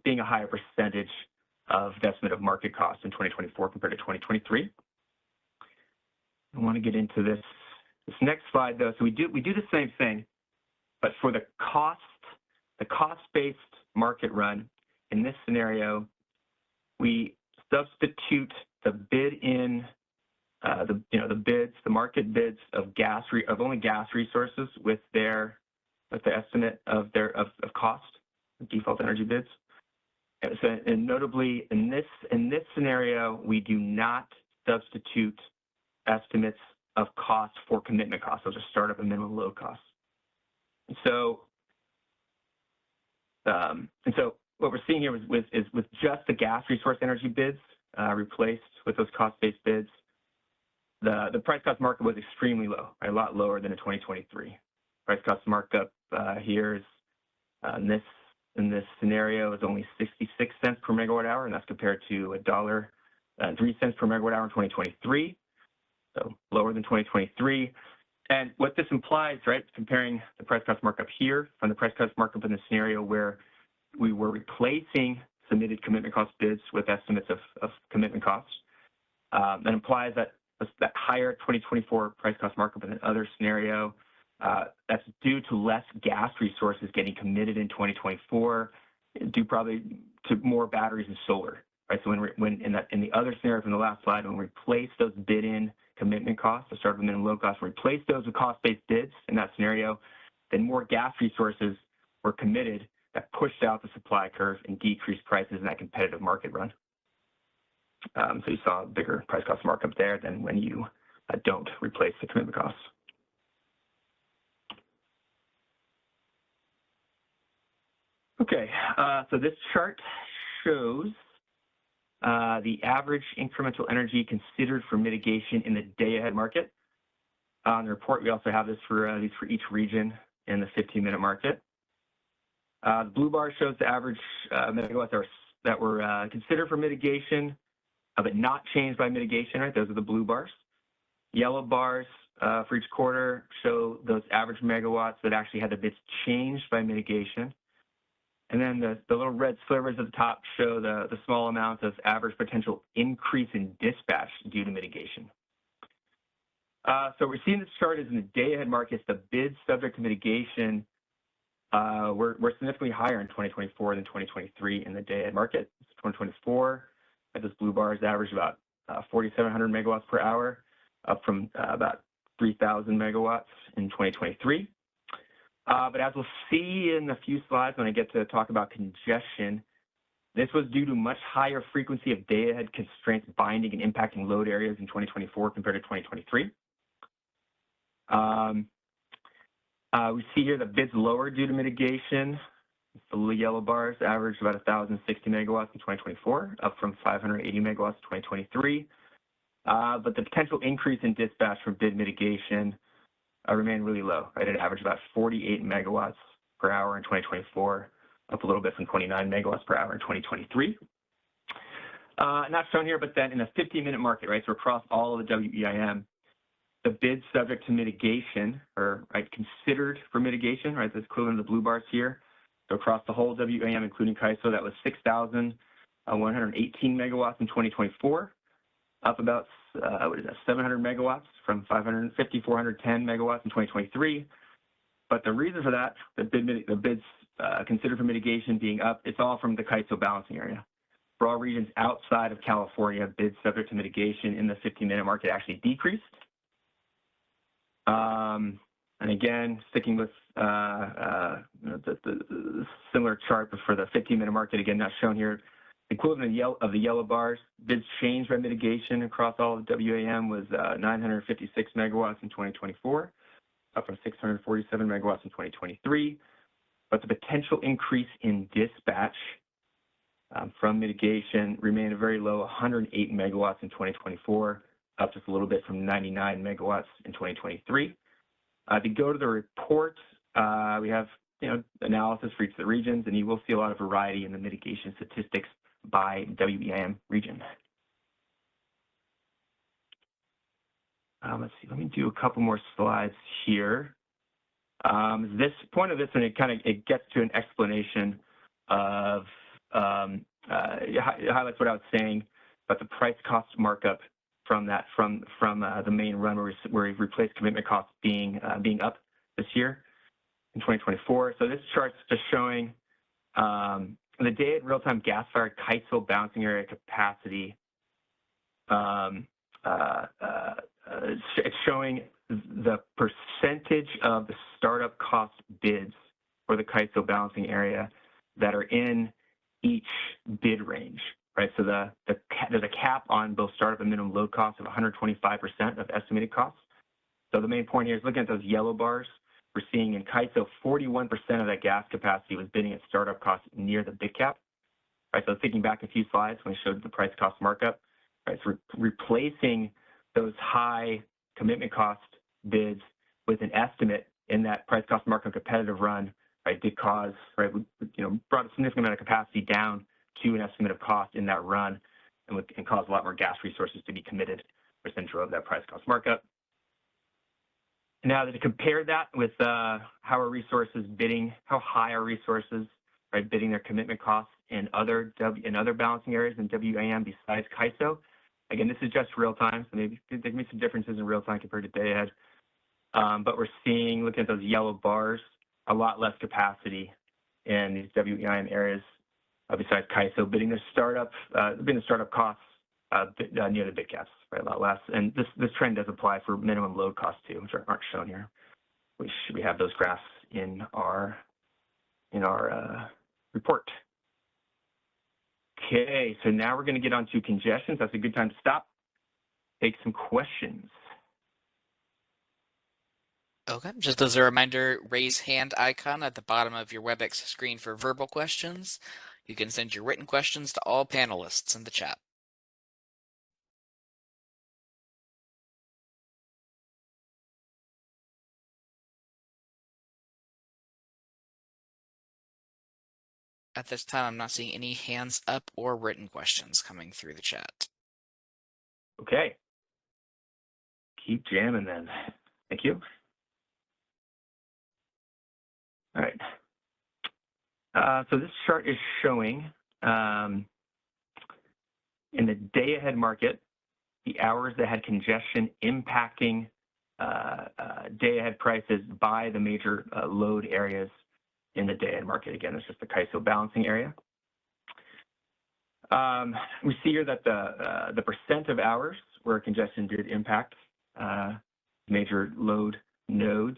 being a higher percentage of the estimate of market cost in 2024 compared to 2023. I want to get into this next slide though. So we do the same thing, but for the cost-based market run in this scenario, we substitute the bid-in, the market bids of only gas resources with the estimate of cost, default energy bids. And notably, in this scenario, we do not substitute estimates of cost for commitment costs. Those are startup and minimum load costs. And so what we're seeing here is with just the gas resource energy bids replaced with those cost-based bids, the price cost markup was extremely low, right? A lot lower than in 2023. Price cost markup here is in this scenario is only 66 cents per megawatt hour, and that's compared to $1.03 per megawatt hour in 2023, so lower than 2023. And what this implies, right, comparing the price cost markup here from the price cost markup in the scenario where we were replacing submitted commitment cost bids with estimates of commitment costs, that implies that higher 2024 price cost markup in another scenario, that's due to less gas resources getting committed in 2024, due probably to more batteries and solar, right? So when in the other scenario from the last slide, when we replace those bid-in commitment costs, the startup and minimum load costs, replace those with cost-based bids in that scenario, then more gas resources were committed that pushed out the supply curve and decreased prices in that competitive market run. So you saw a bigger price cost markup there than when you don't replace the commitment costs. Okay, so this chart shows the average incremental energy considered for mitigation in the day-ahead market. On the report, we also have this for each region in the 15-minute market. The blue bar shows the average megawatts that were considered for mitigation, but not changed by mitigation, right? Those are the blue bars. Yellow bars for each quarter show those average megawatts that actually had the bits changed by mitigation. And then the little red slivers at the top show the small amount of average potential increase in dispatch due to mitigation. So we're seeing this chart is in the day-ahead markets, the bids subject to mitigation were significantly higher in 2024 than 2023 in the day-ahead market. So 2024, at those blue bars, averaged about 4,700 megawatts per hour, up from about 3,000 megawatts in 2023. But as we'll see in a few slides when I get to talk about congestion, this was due to much higher frequency of day-ahead constraints binding and impacting load areas in 2024 compared to 2023. We see here the bids lower due to mitigation The yellow bars averaged about 1,060 megawatts in 2024, up from 580 megawatts in 2023. But the potential increase in dispatch from bid mitigation remained really low, right? It averaged about 48 megawatts per hour in 2024, up a little bit from 29 megawatts per hour in 2023. Not shown here, but then in a 15-minute market, right? So across all of the WEIM, the bids subject to mitigation, or right, considered for mitigation, right? That's equivalent to the blue bars here. So across the whole WEIM, including CAISO, that was 6,118 megawatts in 2024, up about 700 megawatts from 410 megawatts in 2023. But the reason for that, the bids considered for mitigation being up, it's all from the CAISO balancing area. For all regions outside of California, bids subject to mitigation in the 15-minute market actually decreased. And again, sticking with the similar chart, but for the 15-minute market, again, not shown here, the equivalent of the yellow bars, bids changed by mitigation across all of WEIM was 956 megawatts in 2024, up from 647 megawatts in 2023. But the potential increase in dispatch from mitigation remained a very low 108 megawatts in 2024, up just a little bit from 99 megawatts in 2023. If you go to the report, we have analysis for each of the regions, and you will see a lot of variety in the mitigation statistics by WEIM region. Let's see, let me do a couple more slides here. This point of this, and it gets to an explanation of, it highlights what I was saying about the price cost markup from that, from the main run where we've replaced commitment costs being up this year in 2024. So this chart's just showing the day at real-time gas-fired CAISO balancing area capacity. It's showing the percentage of the startup cost bids for the CAISO balancing area that are in each bid range, right? So there's a cap on both startup and minimum load costs of 125% of estimated costs. So the main point here is looking at those yellow bars. We're seeing in CAISO, 41% of that gas capacity was bidding at startup costs near the bid cap. Right, so thinking back a few slides when we showed the price cost markup, right, so replacing those high commitment cost bids with an estimate in that price cost markup competitive run, right, did cause, right, brought a significant amount of capacity down to an estimate of cost in that run, and caused a lot more gas resources to be committed, which then drove that price cost markup. Now to compare that with how are resources bidding, how high are resources, right, bidding their commitment costs in other balancing areas in WEIM besides CAISO. Again, this is just real time, so maybe there may be some differences in real time compared to day ahead. But we're seeing, looking at those yellow bars, a lot less capacity in these WEIM areas besides CAISO, bidding the startup costs near the bid caps, right, a lot less. And this trend does apply for minimum load costs too, which aren't shown here. We have those graphs in our report. Okay, so now we're going to get on to congestions. That's a good time to stop, take some questions. Okay, just as a reminder, raise hand icon at the bottom of your WebEx screen for verbal questions. You can send your written questions to all panelists in the chat. At this time, I'm not seeing any hands up or written questions coming through the chat. Okay. Keep jamming then. Thank you. All right. So this chart is showing in the day-ahead market, the hours that had congestion impacting day-ahead prices by the major load areas in the day-ahead market. Again, it's just the CAISO balancing area. We see here that the percent of hours where congestion did impact major load nodes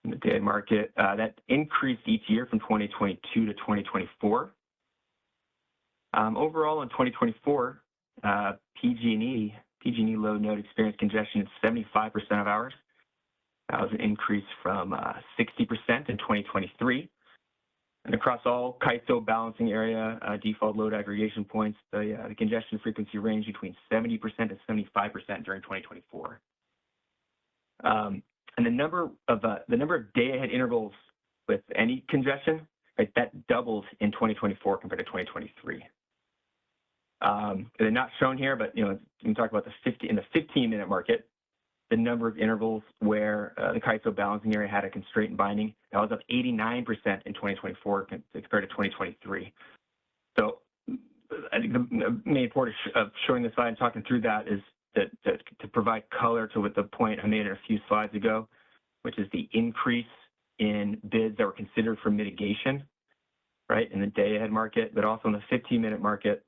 in the day-ahead market, that increased each year from 2022 to 2024. Overall, in 2024, PG&E load node experienced congestion in 75% of hours. That was an increase from 60% in 2023. And across all CAISO balancing area default load aggregation points, the congestion frequency ranged between 70% to 75% during 2024. And the number of day-ahead intervals with any congestion, right, that doubled in 2024 compared to 2023. They're not shown here, but you can talk about the 15-minute market. The number of intervals where the CAISO balancing area had a constraint and binding, that was up 89% in 2024 compared to 2023. So I think the main point of showing this slide and talking through that is that to provide color to what the point I made a few slides ago, which is the increase in bids that were considered for mitigation, right, in the day-ahead market, but also in the 15-minute market.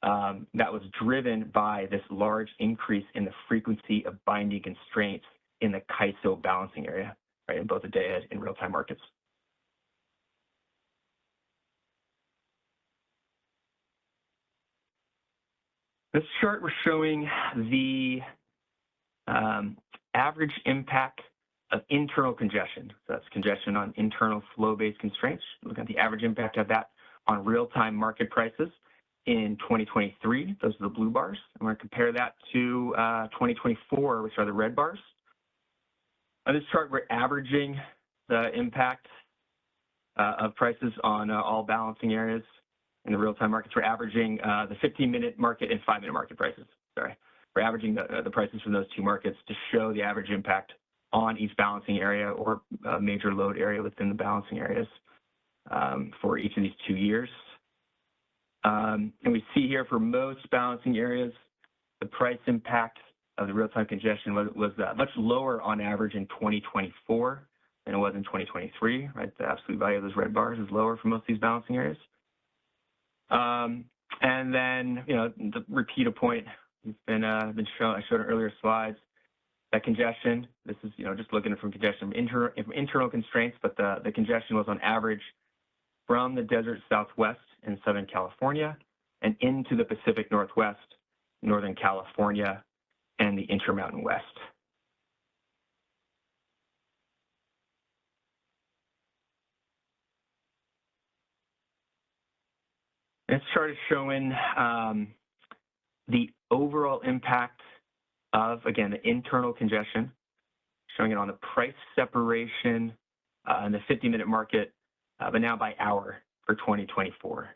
That was driven by this large increase in the frequency of binding constraints in the CAISO balancing area, right, in both the day-ahead and real-time markets. This chart was showing the average impact of internal congestion. So that's congestion on internal flow-based constraints. Looking at the average impact of that on real-time market prices in 2023. Those are the blue bars. I'm going to compare that to 2024, which are the red bars. On this chart, we're averaging the impact of prices on all balancing areas in the real-time markets. We're averaging the 15-minute market and 5-minute market prices. Sorry, we're averaging the prices from those two markets to show the average impact on each balancing area or major load area within the balancing areas for each of these 2 years. And we see here for most balancing areas, the price impact of the real-time congestion was much lower on average in 2024 than it was in 2023, right? The absolute value of those red bars is lower for most of these balancing areas. And then, to repeat a point, it's been shown, I showed in earlier slides, that congestion, this is, just looking from congestion from internal constraints, but the congestion was on average from the desert Southwest in Southern California and into the Pacific Northwest, Northern California, and the Intermountain West. This chart is showing the overall impact of, again, the internal congestion, showing it on the price separation in the 50-minute market, but now by hour for 2024.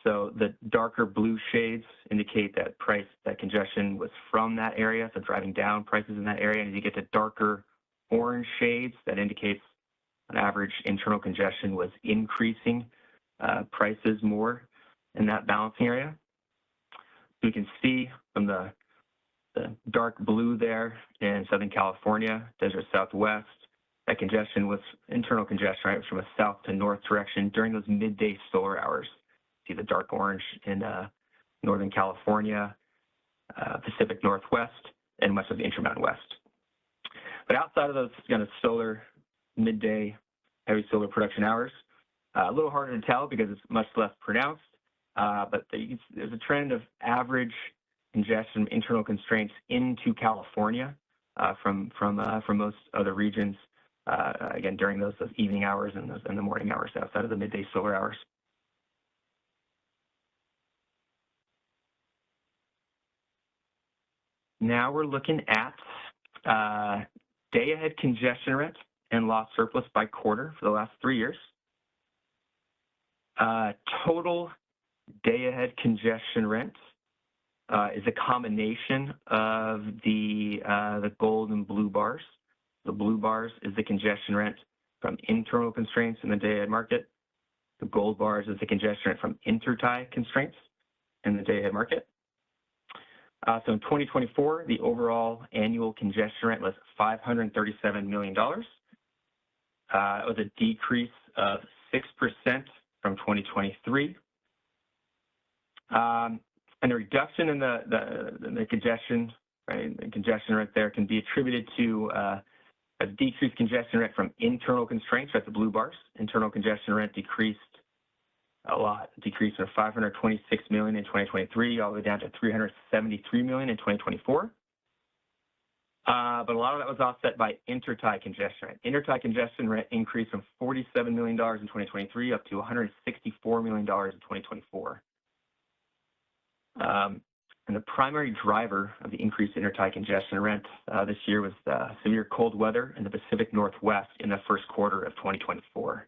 So the darker blue shades indicate that that congestion was from that area, so driving down prices in that area. And as you get to darker orange shades, that indicates on average internal congestion was increasing prices more in that balancing area. So you can see from the dark blue there in Southern California, desert Southwest, that congestion was internal congestion, right? It was from a south to north direction during those midday solar hours. See the dark orange in Northern California, Pacific Northwest, and much of the Intermountain West. But outside of those kind of solar, midday, heavy solar production hours, a little harder to tell because it's much less pronounced, but there's a trend of average congestion, internal constraints into California from most other regions, again, during those evening hours and the morning hours outside of the midday solar hours. Now we're looking at day-ahead congestion rent and loss surplus by quarter for the last 3 years. Total day-ahead congestion rent is a combination of the gold and blue bars. The blue bars is the congestion rent from internal constraints in the day-ahead market. The gold bars is the congestion rent from intertie constraints in the day-ahead market. So in 2024, the overall annual congestion rent was $537 million. It was a decrease of 6% from 2023. And the reduction in the congestion, right, the congestion rent there can be attributed to a decreased congestion rent from internal constraints, that's the blue bars. Internal congestion rent decreased a lot, decreased from $526 million in 2023 all the way down to $373 million in 2024. But a lot of that was offset by intertie congestion rent. Intertie congestion rent increased from $47 million in 2023 up to $164 million in 2024. And the primary driver of the increased intertie congestion rent this year was severe cold weather in the Pacific Northwest in the first quarter of 2024.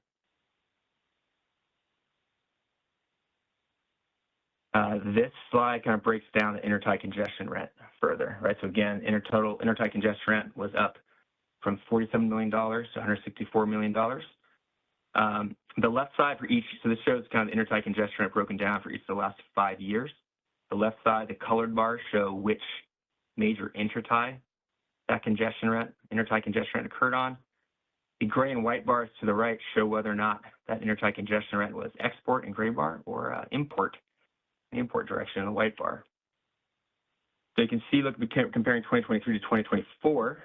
This slide kind of breaks down the intertie congestion rent further, right? So again, total intertie congestion rent was up from $47 million to $164 million. The left side for each, so this shows kind of the intertie congestion rent broken down for each of the last 5 years. The left side, the colored bars show which major intertie that intertie congestion rent occurred on. The gray and white bars to the right show whether or not that intertie congestion rent was export in gray bar or import, the import direction in the white bar. So you can see, look, comparing 2023 to 2024,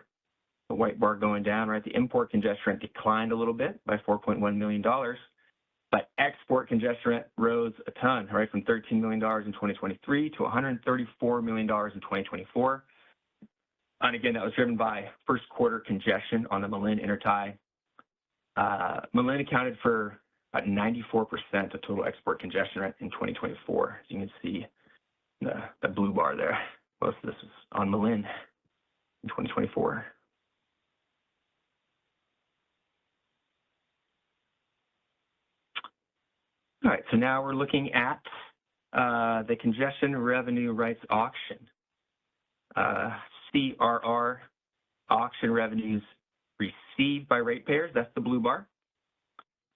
the white bar going down, right? The import congestion rent declined a little bit by $4.1 million, but export congestion rent rose a ton, right? From $13 million in 2023 to $134 million in 2024. And again, that was driven by first quarter congestion on the Malin intertie. Malin accounted for about 94% of total export congestion rent in 2024. As you can see the blue bar there. Most of this is on Malin in 2024. All right, so now we're looking at the Congestion Revenue Rights Auction. CRR auction revenues received by ratepayers, that's the blue bar.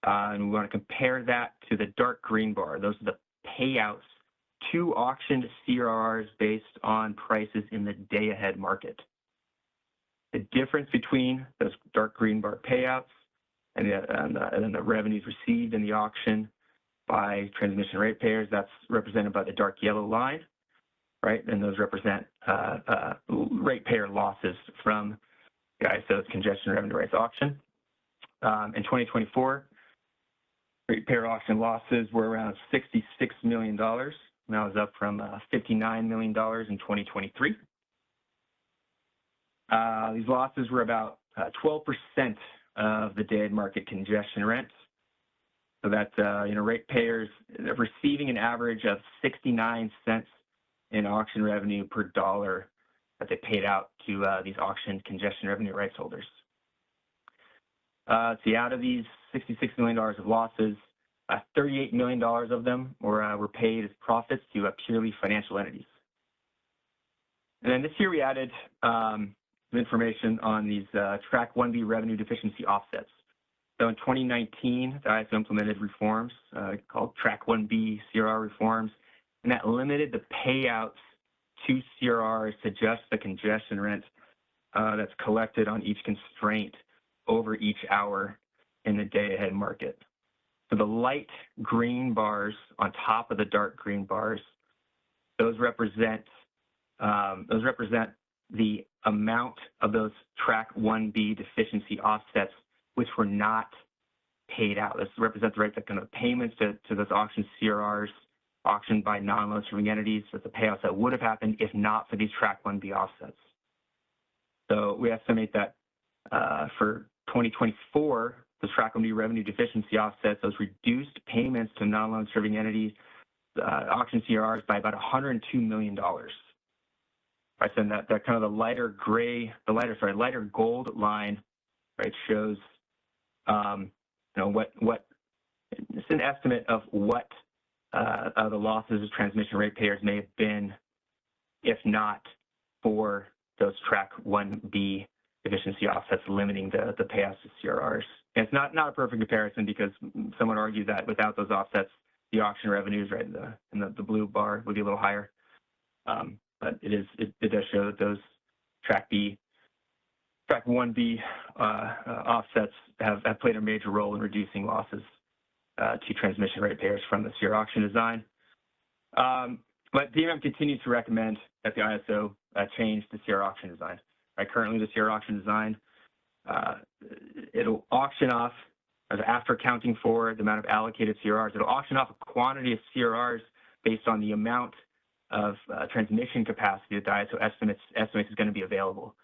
And we want to compare that to the dark green bar. Those are the payouts to auctioned CRRs based on prices in the day-ahead market. The difference between those dark green bar payouts and then the revenues received in the auction by transmission ratepayers, that's represented by the dark yellow line, right? And those represent ratepayer losses from the ISO's Congestion Revenue Rights Auction. In 2024, ratepayer auction losses were around $66 million. And that was up from $59 million in 2023. These losses were about 12% of the day-ahead market congestion rent. So that ratepayers receiving an average of 69 cents in auction revenue per dollar that they paid out to these auction congestion revenue rights holders. See, out of these $66 million of losses, $38 million of them were paid as profits to purely financial entities. And then this year we added some information on these Track 1B revenue deficiency offsets. So in 2019, the ISO implemented reforms called Track 1B CRR reforms, and that limited the payouts to CRRs to just the congestion rent that's collected on each constraint over each hour in the day-ahead market. So the light green bars on top of the dark green bars, those represent the amount of those Track 1B deficiency offsets which were not paid out. This represents the kind of payments to those auction CRRs auctioned by non-loan serving entities. That's the payouts that would have happened if not for these Track 1B offsets. So we estimate that for 2024, the Track 1B revenue deficiency offsets, those reduced payments to non-loan serving entities, auction CRRs by about $102 million. Right, so that kind of the lighter gold line, right, shows it's an estimate of what the losses of transmission ratepayers may have been if not for those Track 1B deficiency offsets limiting the payouts to CRRs. And it's not a perfect comparison because some would argue that without those offsets, the auction revenues, right, in the blue bar would be a little higher. But it does show that those Track 1B offsets have played a major role in reducing losses to transmission ratepayers from the CR auction design. But DMM continues to recommend that the ISO change the CR auction design. Right, currently, the CR auction design, it'll auction off, after accounting for the amount of allocated CRRs, it'll auction off a quantity of CRRs based on the amount of transmission capacity that the ISO estimates is going to be available.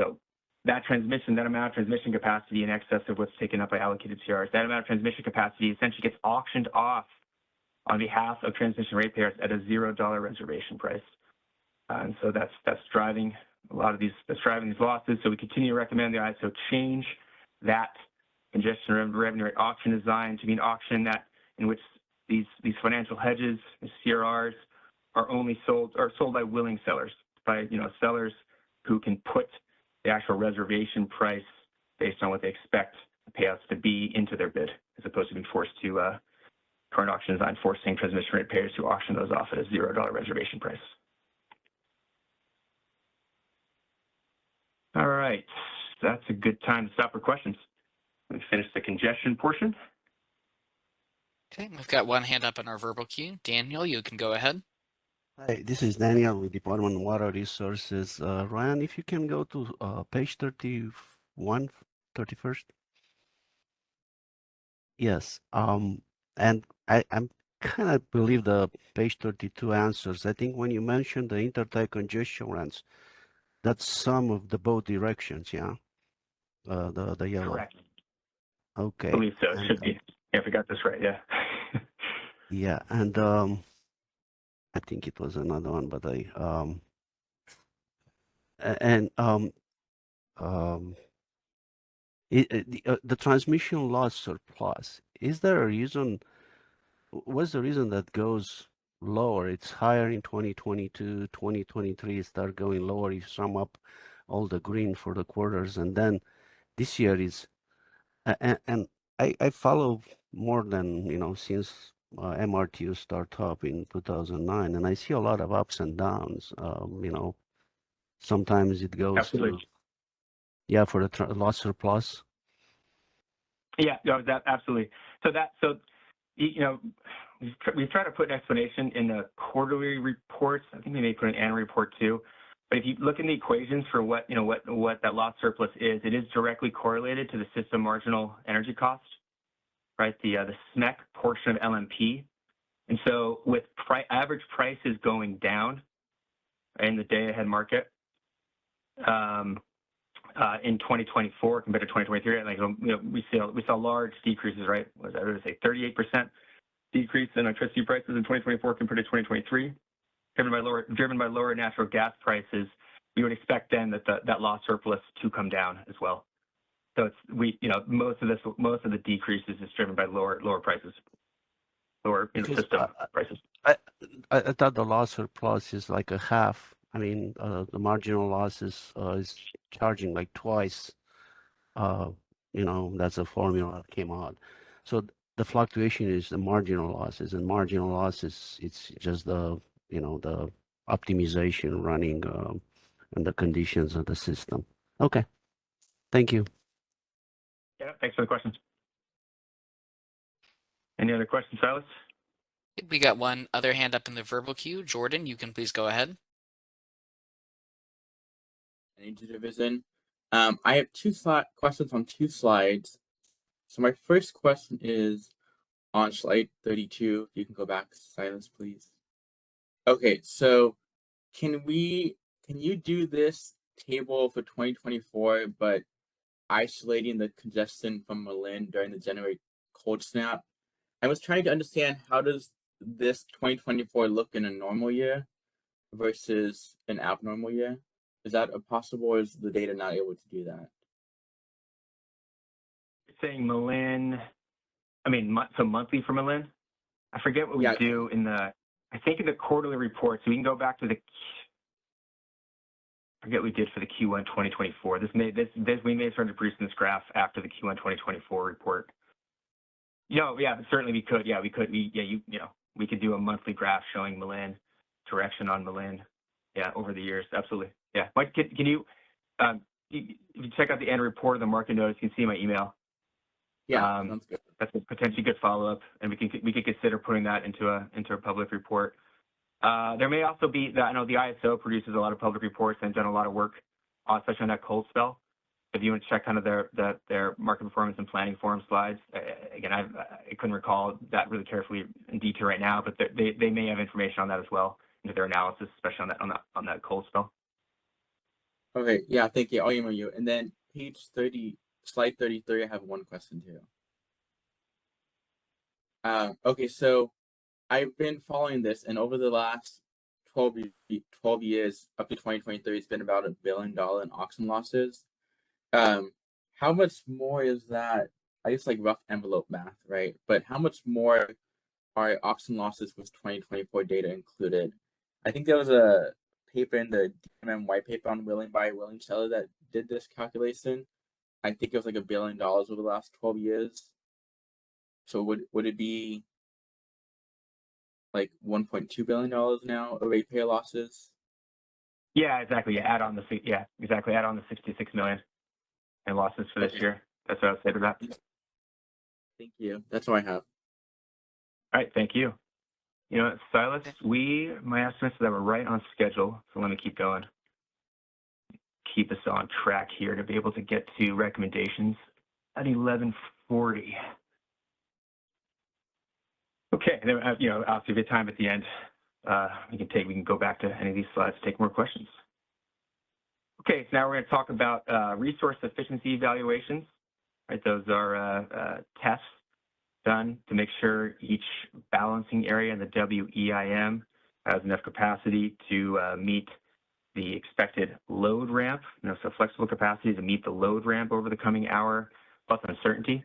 So that amount of transmission capacity in excess of what's taken up by allocated CRs, that amount of transmission capacity essentially gets auctioned off on behalf of transmission ratepayers at a $0 reservation price. And so that's driving these losses. So we continue to recommend the ISO change that congestion revenue rate auction design to be an auction in which these financial hedges, the CRRs, are sold by willing sellers, by sellers who can put the actual reservation price based on what they expect the payouts to be into their bid, as opposed to being forced to current auction design forcing transmission ratepayers to auction those off at a $0 reservation price. All right, that's a good time to stop for questions. Let me finish the congestion portion. Okay, we've got one hand up in our verbal queue. Daniel, you can go ahead. Hi, this is Daniel with Department of Water Resources. Ryan, if you can go to page 31, 31st. Yes, and I'm kind of believe the page 32 answers. I think when you mentioned the intertie congestion rents, that's some of the both directions, yeah? The yellow. Correct. Okay. I believe so. It should be. Yeah, if I got this right, yeah. Yeah, and I think it was another one, but the transmission loss surplus, is there a reason? What's the reason that goes lower? It's higher in 2022, 2023, start going lower. You sum up all the green for the quarters, and then this year is, and I follow more than, since MRTU start up in 2009, and I see a lot of ups and downs. Sometimes it goes Absolutely. to, yeah, for the loss surplus. Yeah, no, absolutely. So we've tried to put an explanation in the quarterly reports. I think we may put an annual report too. But if you look in the equations for what that loss surplus is, it is directly correlated to the system marginal energy cost, right? The SMEC portion of LMP. And so with average prices going down in the day-ahead market in 2024 compared to 2023, we saw large decreases, right? I was going to say 38% decrease in electricity prices in 2024 compared to 2023, driven by lower natural gas prices. We would expect then that loss surplus to come down as well. So most of the decreases is driven by lower prices, lower system prices. I thought the loss surplus is like a half. I mean, the marginal loss is charging like twice. That's a formula that came out. So the fluctuation is the marginal losses, and marginal losses, it's just the optimization running and the conditions of the system. Okay, thank you. Yeah, thanks for the questions. Any other questions, Silas? We got one other hand up in the verbal queue. Jordan, you can please go ahead. Energy division. I have two questions on two slides. So my first question is on slide 32. If you can go back, Silas, please. Okay, so can you do this table for 2024, but isolating the congestion from Malin during the January cold snap? I was trying to understand, how does this 2024 look in a normal year versus an abnormal year? Is that possible, or is the data not able to do that? You're saying Malin, so monthly for Malin? I forget what we do in the quarterly report. So we can go back to I forget what we did for the Q1 2024. We may start to produce this graph after the Q1 2024 report. Yeah, but certainly we could. Yeah, we could. We could do a monthly graph showing Malin, direction on Malin. Yeah, over the years, absolutely. Yeah, Mike, can you, if you check out the annual report of the market notice, you can see my email. Yeah, sounds good. That's a potentially good follow-up, and we could consider putting that into a public report. There may also be I know the ISO produces a lot of public reports and done a lot of work, especially on that cold spell. If you want to check kind of their market performance and planning forum slides, again, I couldn't recall that really carefully in detail right now, but they may have information on that as well into their analysis, especially on that cold spell. Okay, yeah, thank you. I'll email you. And then page 30, slide 33, I have one question too. Okay, so I've been following this, and over the last 12 years up to 2023, it's been about $1 billion in auction losses. How much more is that? I guess like rough envelope math, right? But how much more are auction losses with 2024 data included? I think there was a paper in the DMM white paper on willing buyer, willing seller that did this calculation. I think it was like $1 billion over the last 12 years. So would it be like $1.2 billion now of ratepayer losses? Yeah, exactly. Add on the 66 million in losses for this year. That's what I would say to that. Thank you. That's all I have. All right, thank you. You know, Silas, my estimates are that we're right on schedule, so let me keep going. Keep us on track here to be able to get to recommendations at 11:40. Okay, then, you know, I'll give you time at the end. We can go back to any of these slides to take more questions. Okay, so now we're going to talk about resource efficiency evaluations. Right, those are tests done to make sure each balancing area in the WEIM has enough capacity to meet the expected load ramp, you know, so flexible capacity to meet the load ramp over the coming hour, plus uncertainty,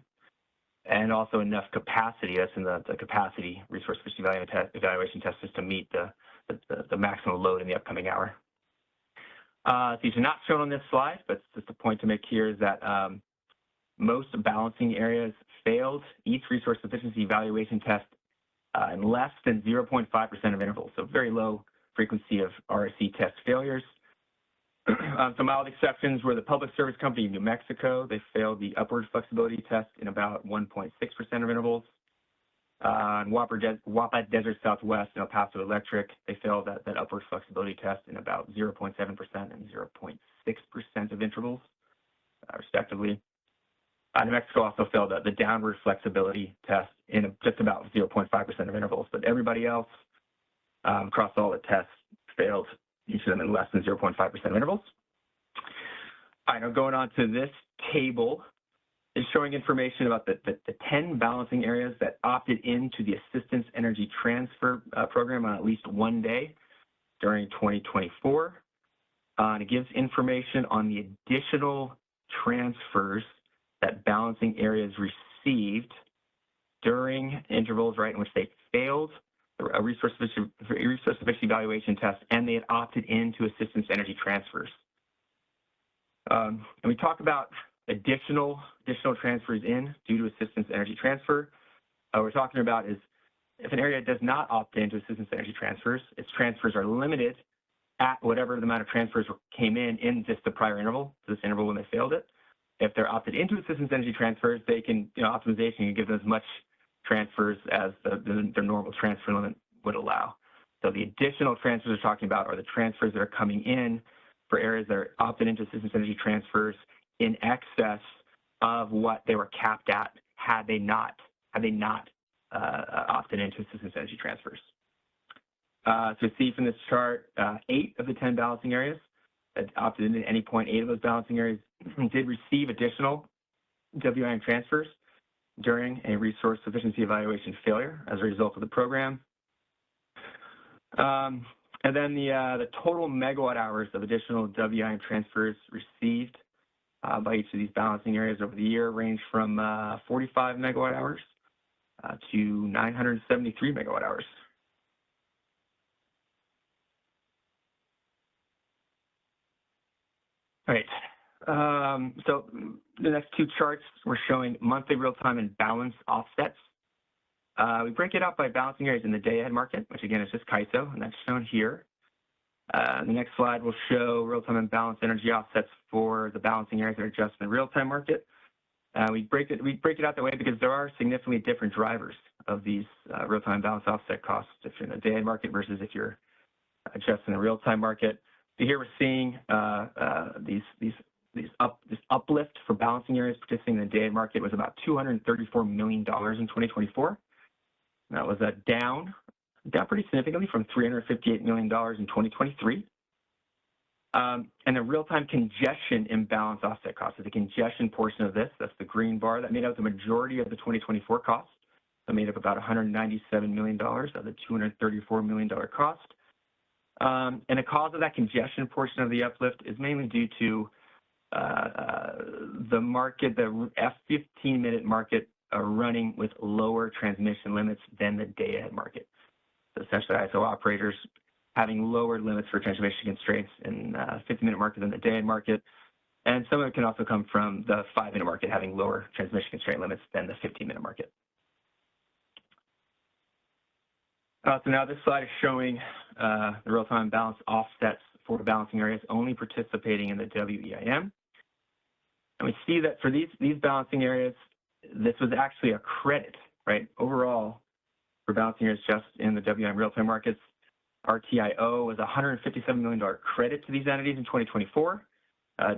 and also enough capacity, that's in the capacity resource efficiency evaluation test, is to meet the maximum load in the upcoming hour. These are not shown on this slide, but just a point to make here is that most balancing areas failed each resource efficiency evaluation test in less than 0.5% of intervals, so very low frequency of RSE test failures. Some mild exceptions were the Public Service Company of New Mexico. They failed the upward flexibility test in about 1.6% of intervals. And WAPA Desert Southwest and El Paso Electric, they failed that upward flexibility test in about 0.7% and 0.6% of intervals, respectively. New Mexico also failed the downward flexibility test in just about 0.5% of intervals, but everybody else across all the tests failed, each of them in less than 0.5% of intervals. All right, now going on to this table is showing information about the 10 balancing areas that opted into the Assistance Energy Transfer program on at least one day during 2024. And it gives information on the additional transfers that balancing areas received during intervals, right, in which they failed a resource efficiency evaluation test and they had opted into assistance energy transfers. And we talk about additional transfers in due to assistance energy transfer. What we're talking about is if an area does not opt into assistance energy transfers, its transfers are limited at whatever the amount of transfers came in just the prior interval, this interval when they failed it. If they're opted into assistance energy transfers, they can, you know, optimization can give them as much transfers as their normal transfer limit would allow. So the additional transfers we're talking about are the transfers that are coming in for areas that are opted into assistance energy transfers in excess of what they were capped at had they not opted into assistance energy transfers. So see from this chart, 8 of the 10 balancing areas that opted into any point, 8 of those balancing areas did receive additional WIM transfers during a resource efficiency evaluation failure as a result of the program. And then the total megawatt hours of additional WIM transfers received by each of these balancing areas over the year range from 45 megawatt hours to 973 megawatt hours. All right, so the next 2 charts we're showing monthly real-time and balance offsets. We break it out by balancing areas in the day-ahead market, which again is just CAISO, and that's shown here. The next slide will show real-time and balance energy offsets for the balancing areas that are just in the real-time market. We break it out that way because there are significantly different drivers of these real-time balance offset costs if you're in the day-ahead market versus if you're just in the real-time market. So here we're seeing this uplift for balancing areas participating in the day-ahead market was about $234 million in 2024. That was down pretty significantly from $358 million in 2023. And the real-time congestion imbalance offset cost. So the congestion portion of this, that's the green bar, that made up the majority of the 2024 cost. That made up about $197 million of the $234 million cost. And the cause of that congestion portion of the uplift is mainly due to the market, the F15-minute market running with lower transmission limits than the day-ahead market. So essentially, ISO operators having lower limits for transmission constraints in 50-minute market than the day-ahead market. And some of it can also come from the 5-minute market having lower transmission constraint limits than the 15-minute market. So now this slide is showing the real-time balance offsets for the balancing areas only participating in the WEIM. And we see that for these balancing areas, this was actually a credit, right? Overall, for balancing areas just in the WEIM real-time markets, RTIO was a $157 million credit to these entities in 2024.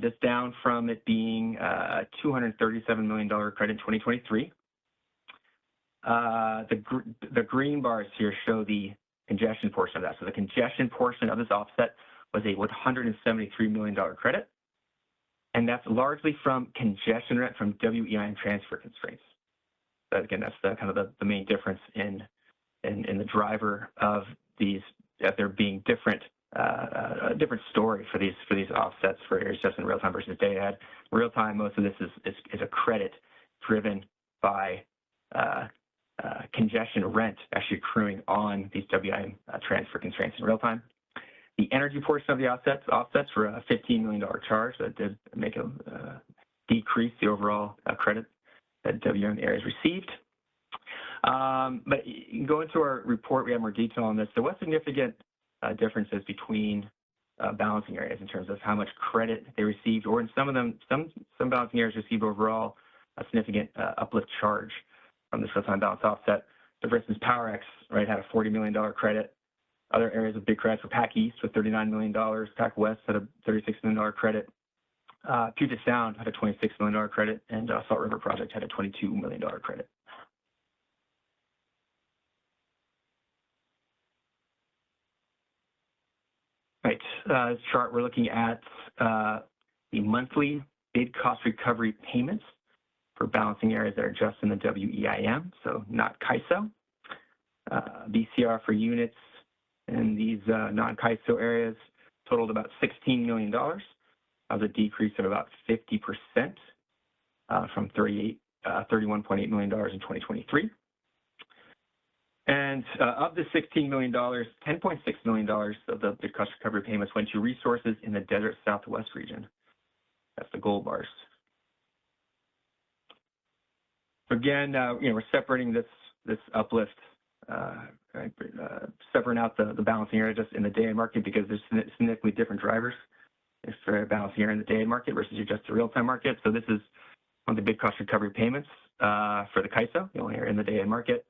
This down from it being a $237 million credit in 2023. The green bars here show the congestion portion of that. So the congestion portion of this offset was a $173 million credit. And that's largely from congestion rent from WEIM transfer constraints. So again, that's the main difference in the driver of these, that there being different a different story for these offsets for areas just in real time versus day ahead. Real time, most of this is a credit driven by congestion rent actually accruing on these WEIM transfer constraints in real time. The energy portion of the offsets for a $15 million charge that did make a decrease the overall credit that WEIM areas received. But going to our report, we have more detail on this. There was significant differences between balancing areas in terms of how much credit they received, or in some of them, some balancing areas received overall a significant uplift charge from this real-time balance offset. So for instance, PowerX, right, had a $40 million credit. Other areas of big credits were PAC East with $39 million, PAC West had a $36 million credit, Puget Sound had a $26 million credit, and Salt River Project had a $22 million credit. Right, this chart we're looking at the monthly bid cost recovery payments for balancing areas that are just in the WEIM, so not CAISO. BCR for units in these non-CAISO areas totaled about $16 million, of a decrease of about 50% from $31.8 million in 2023. And of the $16 million, $10.6 million of the bid cost recovery payments went to resources in the Desert Southwest region. That's the gold bars. Again, we're separating this uplift, separating out the balancing area just in the day-ahead market because there's significantly different drivers for a balancing area in the day-ahead market versus just the real-time market. So this is on the bid cost recovery payments for the CAISO, the only area in the day-ahead market.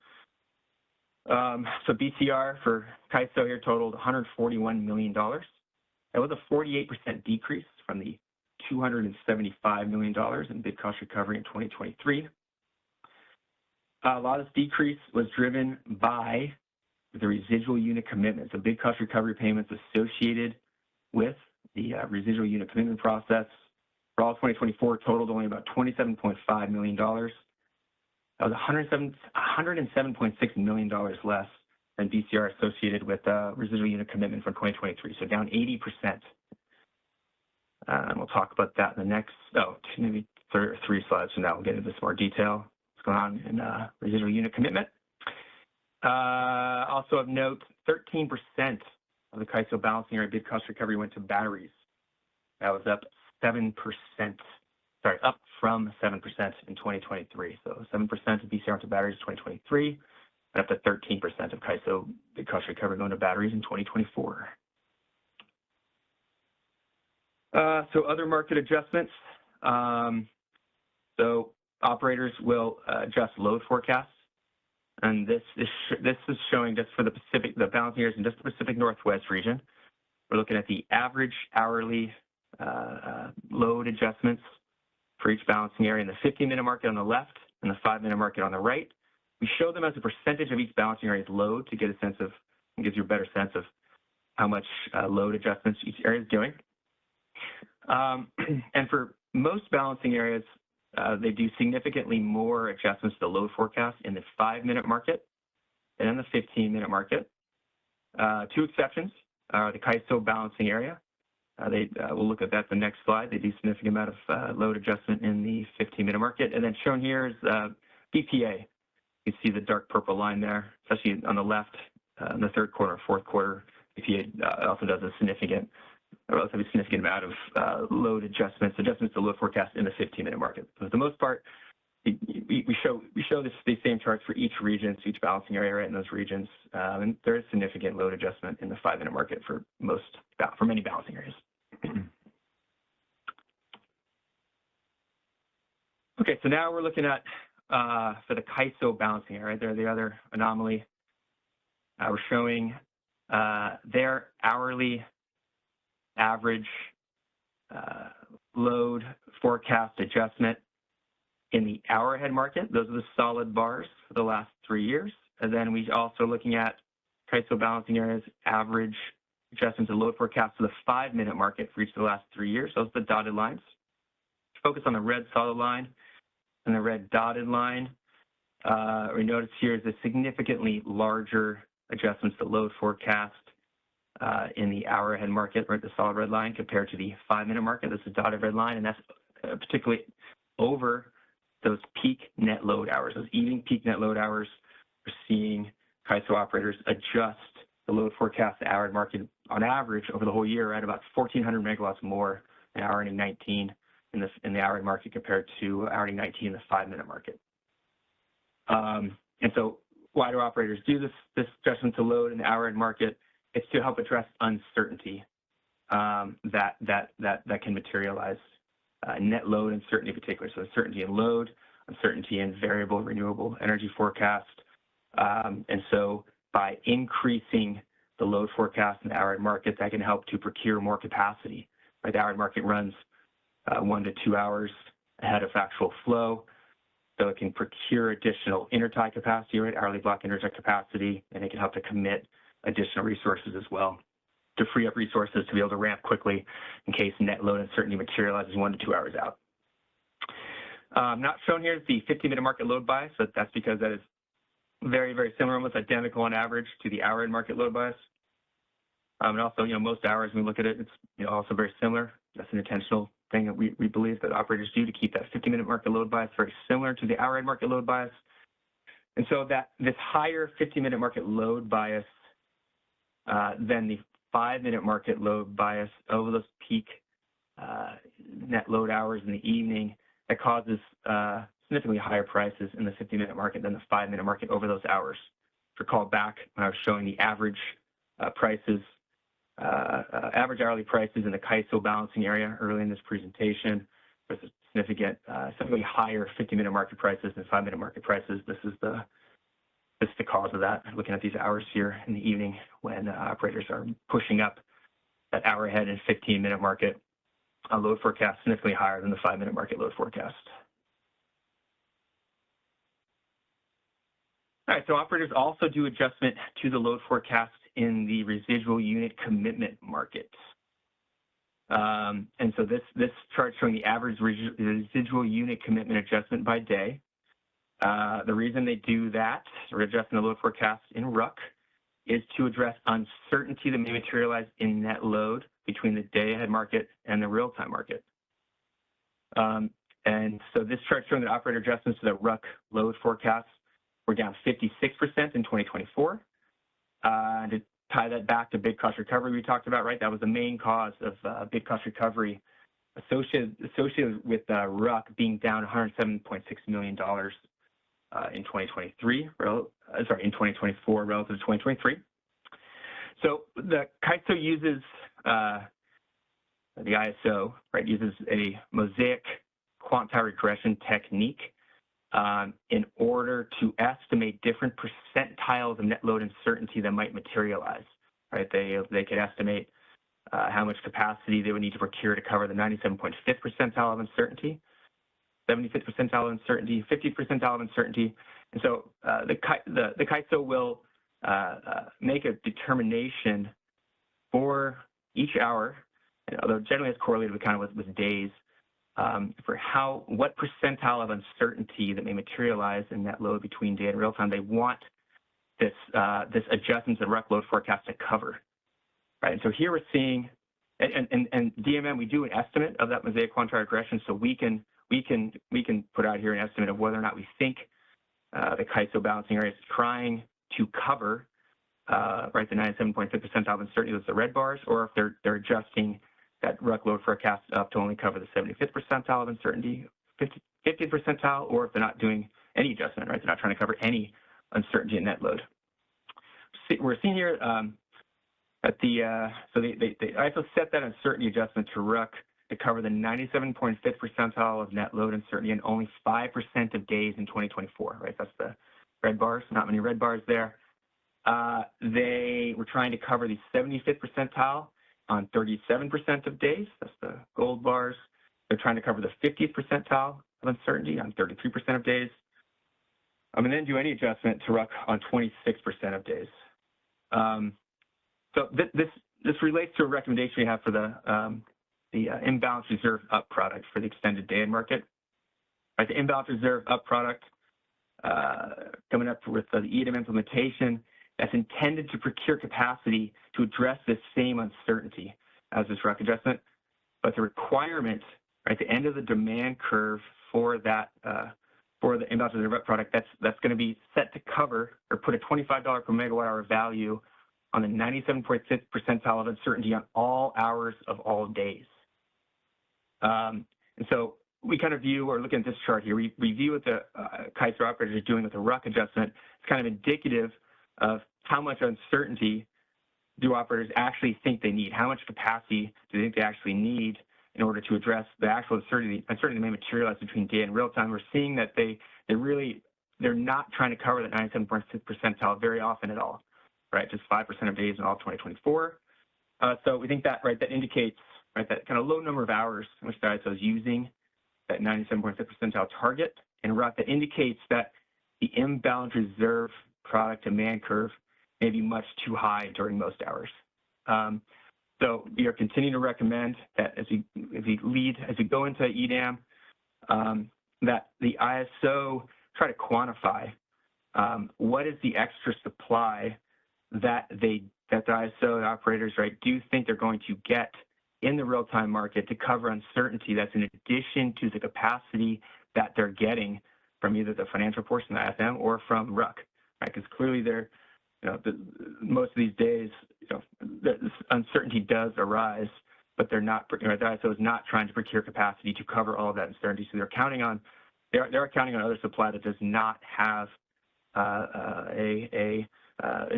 So BCR for CAISO here totaled $141 million. That was a 48% decrease from the $275 million in bid cost recovery in 2023. A lot of this decrease was driven by the residual unit commitments, the bid cost recovery payments associated with the residual unit commitment process. For all 2024, totaled only about $27.5 million. That was $107.6 million less than BCR associated with residual unit commitment from 2023, so down 80%. And we'll talk about that in the next, maybe 3 slides from now. We'll get into this more detail. What's going on in residual unit commitment. Also of note, 13% of the CAISO balancing area bid cost recovery went to batteries. That was up 7%. Sorry, up from 7% in 2023. So 7% of BCR went to batteries in 2023, and up to 13% of CAISO bid cost recovery going to batteries in 2024. So other market adjustments. So operators will adjust load forecasts, and this is showing just for the balancing areas in just the Pacific Northwest region. We're looking at the average hourly load adjustments for each balancing area in the 15-minute market on the left and the 5-minute market on the right. We show them as a percentage of each balancing area's load to get a sense of, it gives you a better sense of how much load adjustments each area is doing. And for most balancing areas, they do significantly more adjustments to the load forecast in the 5-minute market than in the 15-minute market. Two exceptions are the CAISO balancing area. We'll look at that the next slide. They do significant amount of load adjustment in the 15-minute market. And then shown here is BPA. You see the dark purple line there, especially on the left in the third quarter, fourth quarter. BPA also does a relatively significant amount of load adjustments to load forecast in the 15-minute market. So for the most part, we show the same charts for each region, so each balancing area in those regions, and there is significant load adjustment in the 5-minute market for many balancing areas. Okay, so now we're looking at for the CAISO balancing area. They're the other anomaly. We're showing their hourly average load forecast adjustment in the hour-ahead market. Those are the solid bars for the last 3 years. And then we also looking at CAISO balancing areas average adjustment to load forecast for the 5-minute market for each of the last 3 years. Those are the dotted lines. Focus on the red solid line and the red dotted line. We notice here is a significantly larger adjustments to load forecast in the hour-ahead market, right, the solid red line, compared to the 5-minute market. This is dotted red line, and that's particularly over those peak net load hours, those evening peak net load hours. We're seeing CAISO operators adjust the load forecast to hour market on average over the whole year at about 1,400 megawatts more in hour ending 19 in the hour market compared to hour ending 19 in the 5-minute market. And so why do operators do this adjustment to load in the hour market? It's to help address uncertainty that can materialize. Net load uncertainty in particular, so uncertainty in load, uncertainty in variable renewable energy forecast. And so by increasing the load forecast in the hour market, that can help to procure more capacity. Right? The hour market runs 1 to 2 hours ahead of actual flow, so it can procure additional intertie capacity, right? Hourly block intertie capacity, and it can help to commit additional resources as well to free up resources to be able to ramp quickly in case net load uncertainty materializes 1 to 2 hours out. Not shown here is the 15-minute market load bias, but that's because that is very, very similar, almost identical on average to the hour market load bias. And also, most hours when we look at it, it's also very similar. That's an intentional thing that we believe that operators do to keep that 15-minute market load bias very similar to the hour market load bias. And so that this higher 15-minute market load bias than the 5-minute market load bias over those peak net load hours in the evening, that causes significantly higher prices in the 15-minute market than the 5-minute market over those hours. Recall back when I was showing the average prices, average hourly prices in the CAISO balancing area early in this presentation. There's a significantly higher 15-minute market prices than 5-minute market prices. This is the cause of that. Looking at these hours here in the evening when operators are pushing up that hour ahead and 15-minute market load forecast significantly higher than the 5-minute market load forecast. All right, so operators also do adjustment to the load forecast in the residual unit commitment market. And so this chart showing the average residual unit commitment adjustment by day. The reason they do that, or adjusting the load forecast in RUC, is to address uncertainty that may materialize in net load between the day-ahead market and the real-time market. And so this chart showing that operator adjustments to the RUC load forecasts were down 56% in 2024. To tie that back to bid cost recovery we talked about, right? That was the main cause of bid cost recovery associated with RUC being down $107.6 million in 2024 relative to 2023. So the CAISO uses the ISO, right? Uses a mosaic quantile regression technique in order to estimate different percentiles of net load uncertainty that might materialize, right? They could estimate how much capacity they would need to procure to cover the 97.5th percentile of uncertainty, 75th percentile of uncertainty, 50th percentile of uncertainty. And so the CAISO will make a determination for each hour although generally it's correlated with kind of with days, for what percentile of uncertainty that may materialize in that load between day and real time they want this adjustment to the RUC load forecast to cover, right? And so here we're seeing, and DMM, we do an estimate of that Mosaic quantile regression, so we can put out here an estimate of whether or not we think the KISO balancing area is trying to cover right the 97.5th percentile of uncertainty, those are the red bars, or if they're adjusting that RUC load forecast up to only cover the 75th percentile of uncertainty, 50th percentile, or if they're not doing any adjustment, right? They're not trying to cover any uncertainty in net load. We're seeing here at so they ISO set that uncertainty adjustment to RUC to cover the 97.5th percentile of net load uncertainty and only 5% of days in 2024, right? That's the red bars, not many red bars there. They were trying to cover the 75th percentile on 37% of days. That's the gold bars. They're trying to cover the 50th percentile of uncertainty on 33% of days. And then do any adjustment to RUC on 26% of days. So this relates to a recommendation we have for the imbalance reserve up product for the extended day in market. Right, the imbalance reserve up product coming up with the EDM implementation that's intended to procure capacity to address this same uncertainty as this RUC adjustment. But the requirement, right, the end of the demand curve for that for the imbalance reserve up product, that's going to be set to cover or put a $25 per megawatt hour value on the 97.5th percentile of uncertainty on all hours of all days. And so we kind of view, or looking at this chart here, we view what the KISO operators are doing with the RUC adjustment. It's kind of indicative of how much uncertainty do operators actually think they need? How much capacity do they think they actually need in order to address the actual uncertainty that may materialize between day and real time? We're seeing that they're not trying to cover that 97.6th percentile very often at all, right? Just 5% of days in all of 2024. So we think that, right, that indicates, right, that kind of low number of hours in which the ISO is using that 97.5th percentile target in RUC, that indicates that the imbalance reserve product demand curve may be much too high during most hours. So we are continuing to recommend that as we go into EDAM, that the ISO try to quantify what is the extra supply that the ISO operators, right, do think they're going to get in the real-time market to cover uncertainty that's in addition to the capacity that they're getting from either the financial portion of the IFM or from RUC, right? Because clearly most of these days, the uncertainty does arise, but they're not, the ISO is not trying to procure capacity to cover all of that uncertainty. So they're counting on, they're counting on other supply that does not have an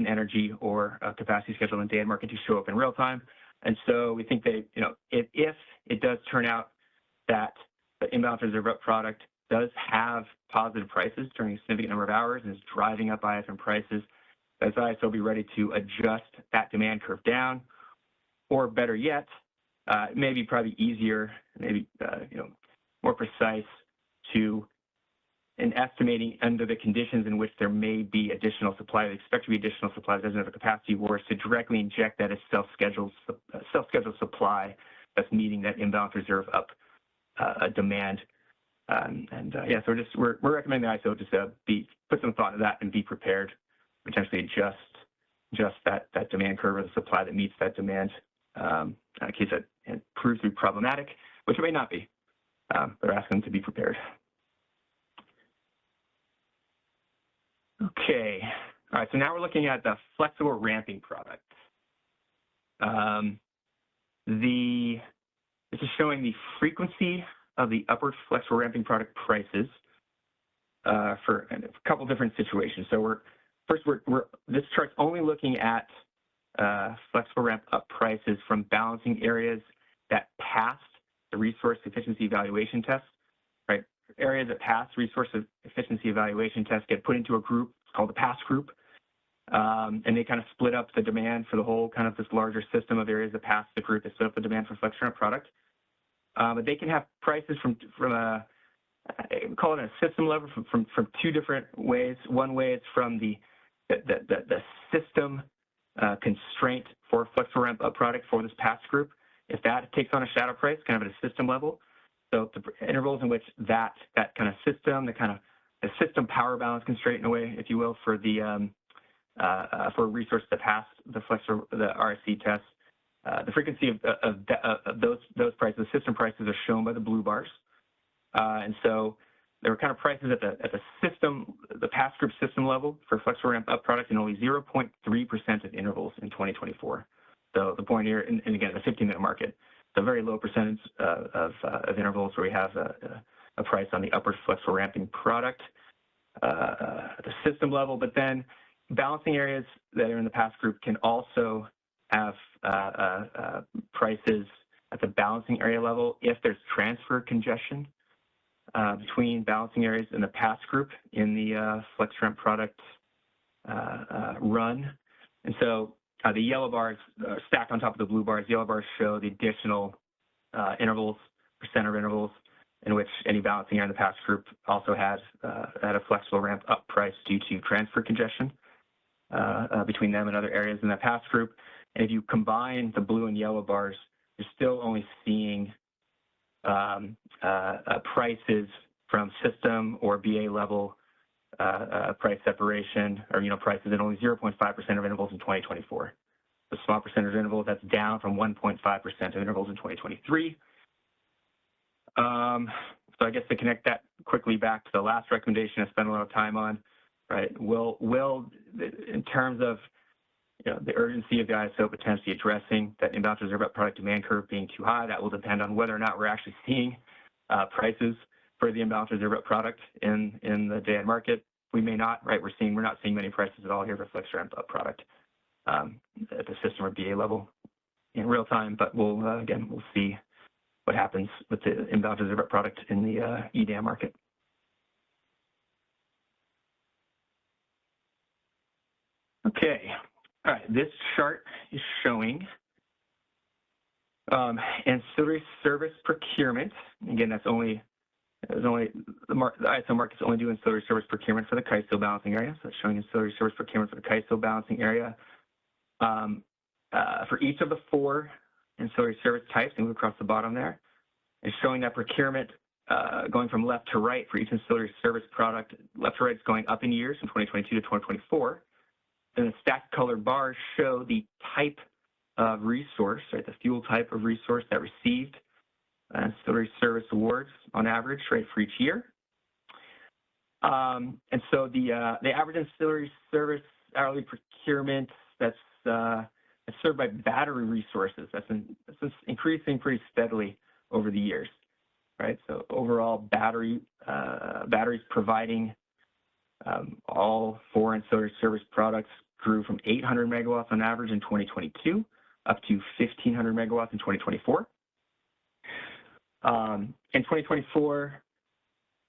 energy or a capacity schedule in day and market to show up in real time. And so we think that, if it does turn out that the imbalance reserve up product does have positive prices during a significant number of hours and is driving up IFM prices, as ISO will be ready to adjust that demand curve down, or better yet, maybe probably easier, maybe more precise in estimating under the conditions in which there may be additional supply, they expect to be additional supply that doesn't have a capacity war, to directly inject that as self-scheduled supply that's meeting that imbalance reserve up demand. Yeah, so we're recommending the ISO just put some thought into that and be prepared, potentially adjust that demand curve or the supply that meets that demand in case that proves to be problematic, which it may not be, but we're asking them to be prepared. Okay, all right, so now we're looking at the flexible ramping product. This is showing the frequency of the upward flexible ramping product prices for a couple different situations. So this chart's only looking at flexible ramp up prices from balancing areas that passed the resource efficiency evaluation test, right? Areas that pass resource efficiency evaluation test get put into a group called the pass group, and they kind of split up the demand for the whole kind of this larger system of areas that pass the group. They split up the demand for flex ramp product, but they can have prices from call it a system level from two different ways. One way it's from the system constraint for flexible ramp up product for this pass group. if that takes on a shadow price, kind of at a system level, so the intervals in which that kind of system, the system power balance constraint in a way, if you will, for the for a resource that passed the RSC test, the frequency of those prices, the system prices, are shown by the blue bars, and so there were kind of prices at the system, the pass group system level for flexible ramp up product in only 0.3% of intervals in 2024. So the point here, and again, the 15-minute market, it's a very low percentage of intervals where we have a price on the upward flexible ramping product at the system level. But then balancing areas that are in the pass group can also have prices at the balancing area level if there's transfer congestion between balancing areas in the pass group in the FlexRamp product run. And so the yellow bars stacked on top of the blue bars. Yellow bars show the additional intervals, percent of intervals, in which any balancing area in the pass group also had a flexible ramp up price due to transfer congestion between them and other areas in that pass group. And if you combine the blue and yellow bars, you're still only seeing prices from system or BA level price separation, or prices at only 0.5% of intervals in 2024. The small percentage of intervals, that's down from 1.5% of intervals in 2023. So I guess to connect that quickly back to the last recommendation I spent a lot of time on, right? Will in terms of the urgency of the ISO potentially addressing that imbalance reserve up product demand curve being too high, that will depend on whether or not we're actually seeing prices for the imbalance reserve up product in the day-ahead market. We may not, right? We're not seeing many prices at all here for FlexRamp up product at the system or BA level in real time, but we'll see what happens with the imbalance reserve up product in the EDAM market. Okay. All right, this chart is showing ancillary service procurement. Again, the ISO market is only doing ancillary service procurement for the CAISO balancing area. So it's showing ancillary service procurement for the CAISO balancing area. For each of the 4 ancillary service types, and move across the bottom there, it's showing that procurement going from left to right for each ancillary service product. Left to right is going up in years from 2022 to 2024. And the stacked colored bars show the type of resource, right, the fuel type of resource that received ancillary service awards on average, right, for each year. And so the average ancillary service hourly procurement that's served by battery resources, that's increasing pretty steadily over the years, right? So overall, batteries providing all 4 ancillary service products grew from 800 megawatts on average in 2022 up to 1,500 megawatts in 2024. In 2024,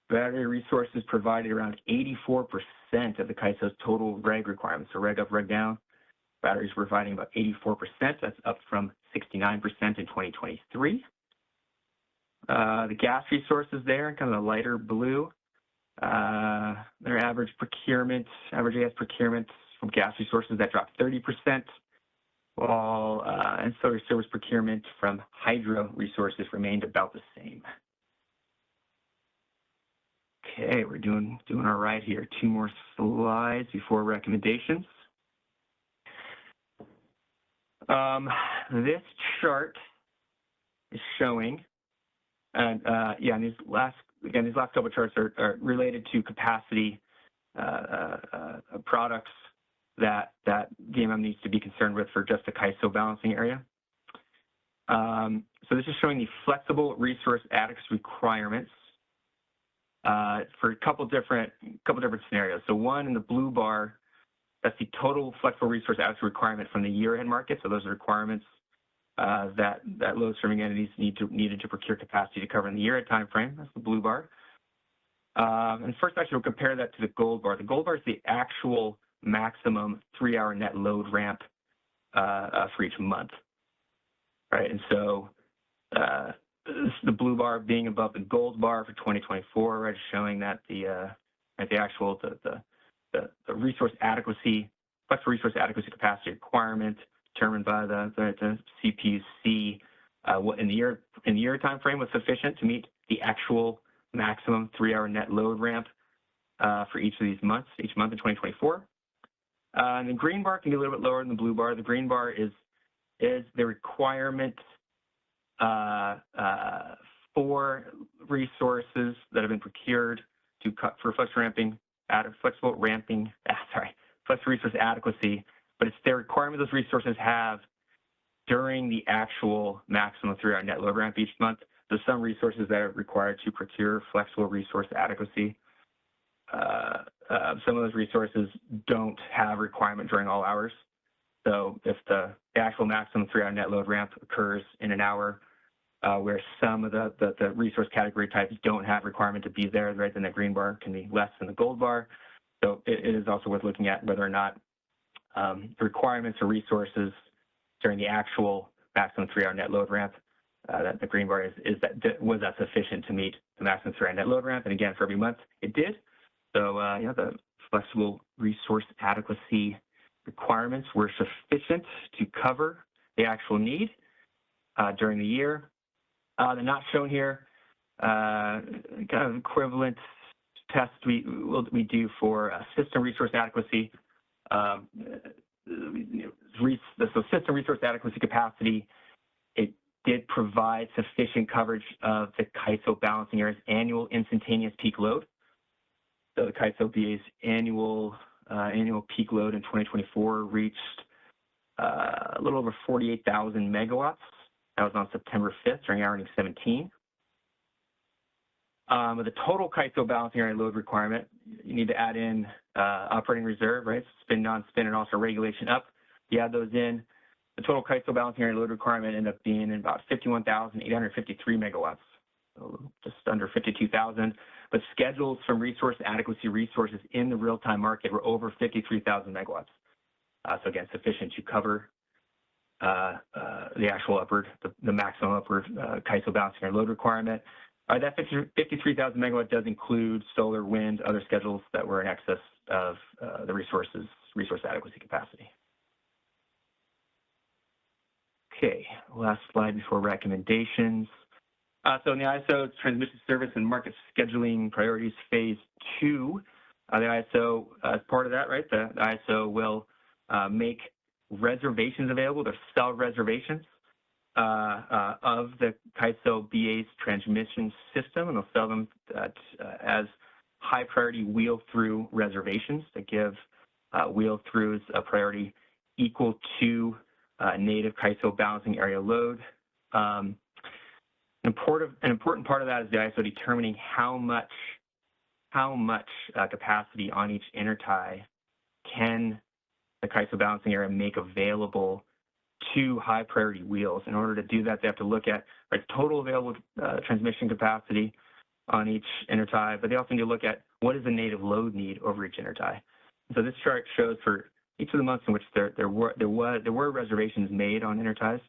battery resources provided around 84% of the CAISO's total reg requirements. So reg up, reg down, batteries were providing about 84%. That's up from 69% in 2023. The gas resources there, kind of the lighter blue, their average AS procurement from gas resources, that dropped 30%, while ancillary service procurement from hydro resources remained about the same. Okay, we're doing all right here. 2 more slides before recommendations. This chart is showing, and these last couple of charts are related to capacity products that DMM needs to be concerned with for just the CAISO balancing area. So this is showing the flexible resource adequacy requirements for a couple different scenarios. So one in the blue bar, that's the total flexible resource adequacy requirement from the year-end market. So those are requirements that load serving entities needed to procure capacity to cover in the year-end time frame. That's the blue bar. And first, actually, we'll compare that to the gold bar. The gold bar is the actual maximum 3-hour net load ramp for each month, right? And so the blue bar being above the gold bar for 2024, right, showing that the actual resource adequacy, flexible resource adequacy capacity requirement determined by the CPUC what in the year time frame was sufficient to meet the actual maximum 3-hour net load ramp for each of these months, each month in 2024. And the green bar can be a little bit lower than the blue bar. The green bar is the requirement for resources that have been procured to cut for flexible resource adequacy, but it's the requirement those resources have during the actual maximum 3-hour net load ramp each month. There's some resources that are required to procure flexible resource adequacy. Some of those resources don't have requirement during all hours. So if the actual maximum 3-hour net load ramp occurs in an hour, where some of the resource category types don't have requirement to be there, right, then the green bar can be less than the gold bar. So it is also worth looking at whether or not the requirements or resources during the actual maximum 3-hour net load ramp, that the green bar was that sufficient to meet the maximum 3-hour net load ramp? And again, for every month, it did. So the flexible resource adequacy requirements were sufficient to cover the actual need during the year. They're not shown here. Kind of equivalent test we do for system resource adequacy. So system resource adequacy capacity, it did provide sufficient coverage of the CAISO balancing area's annual instantaneous peak load. So the CAISO BA's annual peak load in 2024 reached a little over 48,000 megawatts. That was on September 5th during hour 17. With the total CAISO balancing area load requirement, you need to add in operating reserve, right? Spin, non-spin, and also regulation up. You add those in, the total CAISO balancing area load requirement ended up being about 51,853 megawatts, so just under 52,000. But schedules from resource adequacy resources in the real-time market were over 53,000 megawatts. So again, sufficient to cover the actual the maximum upward CAISO balancing area load requirement. That 53,000 megawatt does include solar, wind, other schedules that were in excess of the resource adequacy capacity. Okay, last slide before recommendations. So in the ISO Transmission Service and Market Scheduling Priorities Phase 2, the ISO, as part of that, right, the ISO will make reservations available, to sell reservations of the CAISO BA's transmission system, and they'll sell them as high priority wheel-through reservations that give wheel-throughs a priority equal to native CAISO balancing area load. An important part of that is the ISO determining how much capacity on each intertie can the CAISO balancing area make available to high priority wheels. In order to do that, they have to look at total available transmission capacity on each intertie, but they also need to look at what is the native load need over each intertie. So this chart shows for each of the months in which there were reservations made on interties.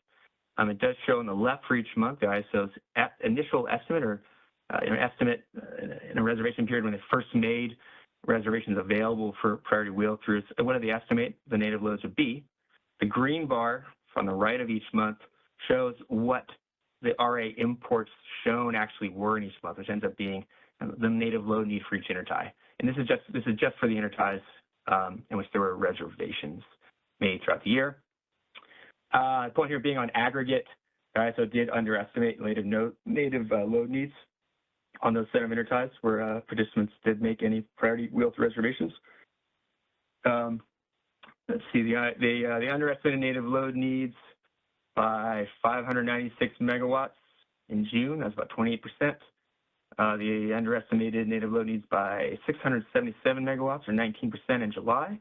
It does show on the left for each month the ISO's initial estimate, or estimate in a reservation period when they first made reservations available for priority wheel throughs. What do they estimate the native loads would be? The green bar on the right of each month shows what the RA imports shown actually were in each month, which ends up being the native load need for each intertie. And this is just for the interties in which there were reservations made throughout the year. The point here being on aggregate, the ISO did underestimate native load needs on those set of interties where participants did make any priority wheel-through reservations. Let's see, the underestimated native load needs by 596 megawatts in June. That's about 28%. The underestimated native load needs by 677 megawatts, or 19% in July.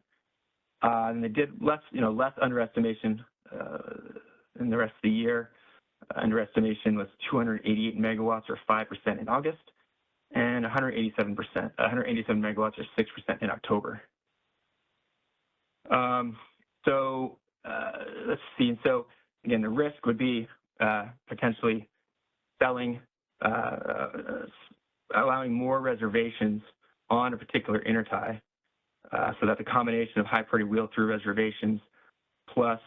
And they did less underestimation in the rest of the year. Underestimation was 288 megawatts, or 5% in August, and 187 megawatts, or 6% in October. Let's see. And so again, the risk would be potentially selling, allowing more reservations on a particular intertie, so that the combination of high priority wheel-through reservations plus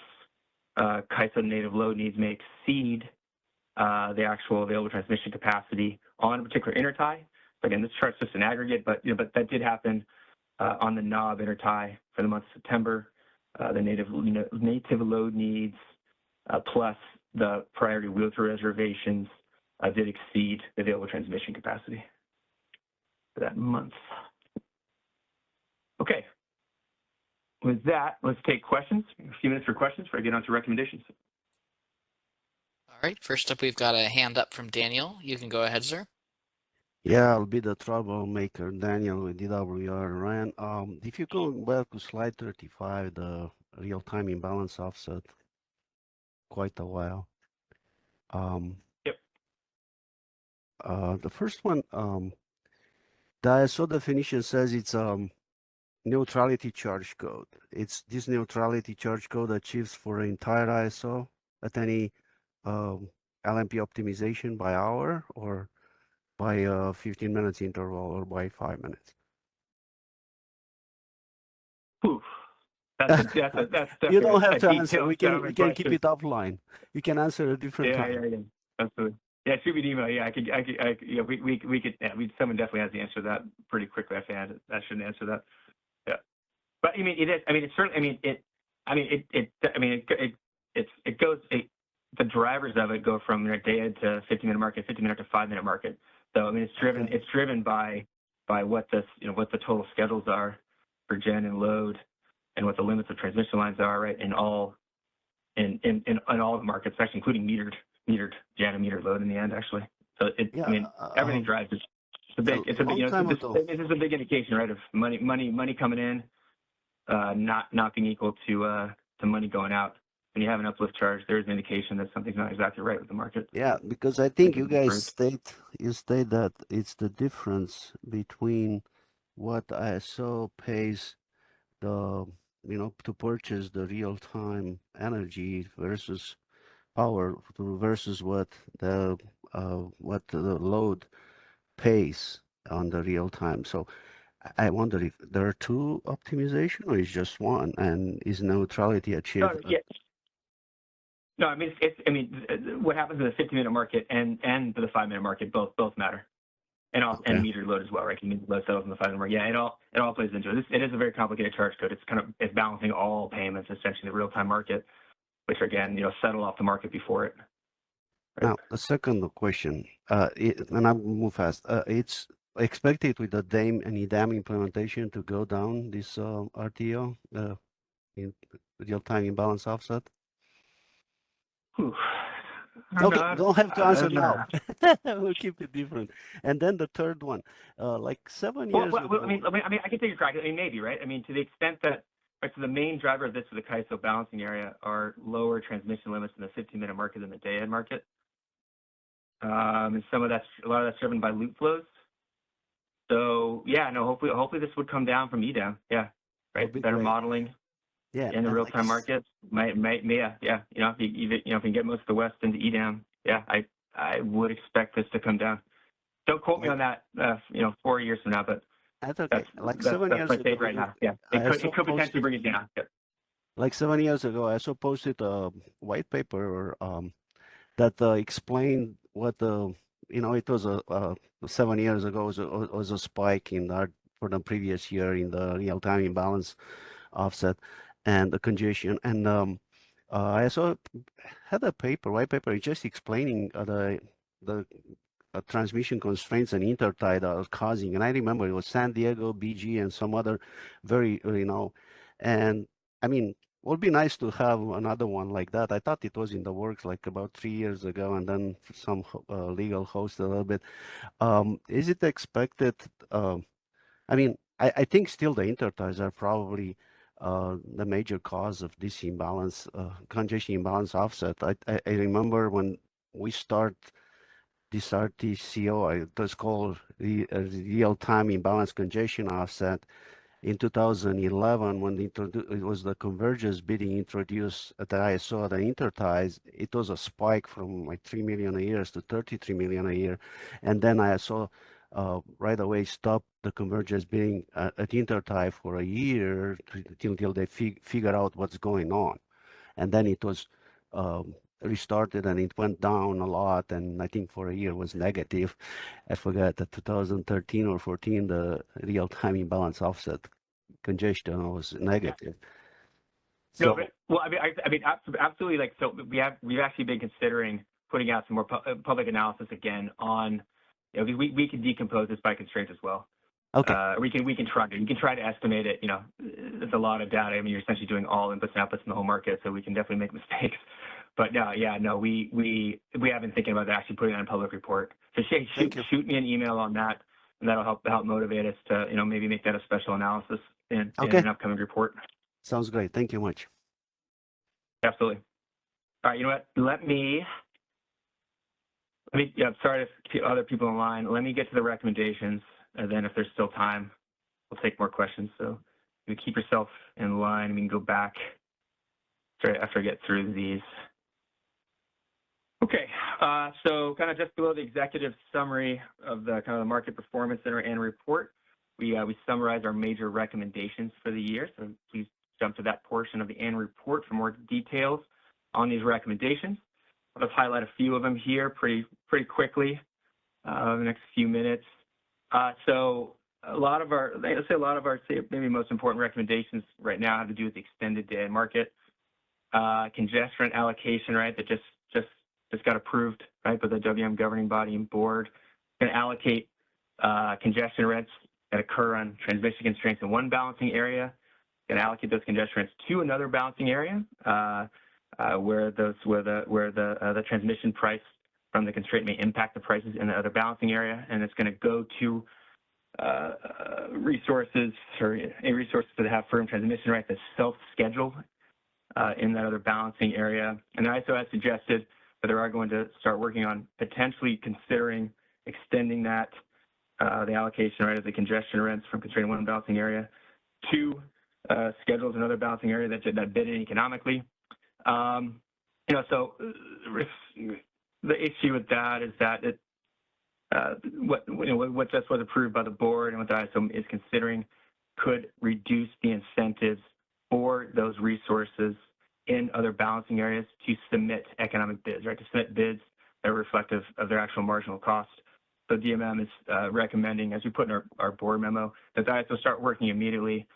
CAISO native load needs may exceed the actual available transmission capacity on a particular intertie. So again, this chart's just an aggregate, but but that did happen on the knob intertie for the month of September. The native load needs plus the priority wheel-through reservations did exceed the available transmission capacity for that month. Okay. With that, let's take questions. A few minutes for questions before I get on to recommendations. All right, first up, we've got a hand up from Daniel. You can go ahead, sir. Yeah, I'll be the troublemaker, Daniel with DWR Ran. If you go back to slide 35, the real-time imbalance offset, quite a while. Yep. The first one, the ISO definition says it's neutrality charge code. It's this neutrality charge code achieves for the entire ISO at any LMP optimization by hour or by a 15 minutes interval or by 5 minutes. Whew. That's You don't have to detailed answer. We can keep question. it offline. You can answer a different time. Yeah. Absolutely. Yeah, shoot me an email. Yeah, I could. Yeah, we could. Yeah, someone definitely has the answer to that pretty quickly. I shouldn't answer that. Yeah, but I mean, it is. I mean, it's certainly. I mean, it. I mean, it goes. The drivers of it go from day to 50-minute market, 50-minute to 5-minute market. So I mean, it's driven. Okay. It's driven by what this what the total schedules are for gen and load, and what the limits of transmission lines are, right? In all the markets, actually including metered gen and metered load in the end, actually. So Yeah, I mean, everything drives it. It's a big, this is a big indication, right, of money coming in, not being equal to money going out. When you have an uplift charge, there's an indication that something's not exactly right with the market. Yeah, because I think you guys state that it's the difference between what ISO pays the to purchase the real-time energy versus power versus what the load pays on the real time. So I wonder if there are two optimization or is just one, and is neutrality achieved? No, I mean, what happens in the 50-minute market and the 5-minute market both matter, and and metered load as well, right? Metered load settles in the 5-minute market. Yeah, it all plays into it. It is a very complicated charge code. It's balancing all payments essentially in the real-time market, which again, settle off the market before it. Right? Now, the second question, and I'll move fast. It's expected with the DAM and EDAM implementation to go down this RTO in real-time imbalance offset. Okay, don't have to answer now. We'll keep it different. And then the third one, like 7 years ago. I mean, I can take a crack. I mean, maybe, right? I mean, to the extent that, right, so the main driver of this for the CAISO balancing area are lower transmission limits in the 15-minute market than the day-ahead market. And a lot of that's driven by loop flows. So yeah, no, hopefully this would come down from EDAM. Yeah, right. Better great. Modeling. Yeah, in the real-time market, yeah. If you can get most of the West into EDAM, yeah, I would expect this to come down. Don't quote me on that, 4 years from now, but that's okay. Like 7 years ago, right now. Yeah, it could potentially bring it down. Yeah. Like 7 years ago, I also posted a white paper that explained what it was 7 years ago was a spike for the previous year in the real-time imbalance offset and the congestion. And I also had a white paper, just explaining the transmission constraints and intertie that are causing. And I remember it was San Diego, BG, and some other very, and I mean, it would be nice to have another one like that. I thought it was in the works like about 3 years ago, and then some legal host a little bit. Is it expected? I mean, I think still the interties are probably the major cause of this imbalance, congestion imbalance offset. I remember when we start this RTCO, it was called the real-time imbalance congestion offset in 2011, when it was the convergence bidding introduced at the ISO at the interties. It was a spike from like 3 million a year to 33 million a year, and then ISO right away stopped the convergence bidding at intertie for a year until they figure out what's going on, and then it was restarted and it went down a lot, and I think for a year was negative. I forgot that 2013 or 14, the real-time imbalance offset congestion was negative. No, So but, well, I mean, absolutely. Like, so we've actually been considering putting out some more public analysis again on, you know, we can decompose this by constraint as well. okay, We can try to estimate it. You know, it's a lot of data. I mean, you're essentially doing all inputs and outputs in the whole market, so we can definitely make mistakes. But no, yeah, no, we have been thinking about actually putting it on a public report. So Thank you. shoot me an email on that, and that'll help motivate us to, you know, maybe make that a special analysis in Okay. an upcoming report. Sounds great. Thank you much. Absolutely. All right, you know what? Let me. Yeah, sorry to keep other people in line. Let me get to the recommendations, and then if there's still time, we'll take more questions. So you keep yourself in line. We can go back after I get through these. Okay, so kind of just below the executive summary of the kind of the market performance in our annual report, we summarize our major recommendations for the year. So please jump to that portion of the annual report for more details on these recommendations. I'll just highlight a few of them here pretty quickly the next few minutes. So a lot of our, maybe most important recommendations right now have to do with the extended day market. Congestion rent allocation, right, that just got approved, right, by the WM governing body and board. Going to allocate congestion rents that occur on transmission constraints in one balancing area. Going to allocate those congestion rents to another balancing area where the transmission price from the constraint may impact the prices in the other balancing area, and it's going to go to resources that have firm transmission rights that self-schedule in that other balancing area. And the ISO has suggested that they are going to start working on potentially considering extending that the allocation right of the congestion rents from constraint one balancing area to schedules another balancing area that bid in economically. You know, so the issue with that is that it what just was approved by the board and what the ISO is considering could reduce the incentives for those resources in other balancing areas to submit economic bids, right? To submit bids that are reflective of their actual marginal cost. So DMM is recommending, as we put in our board memo, that the ISO start working immediately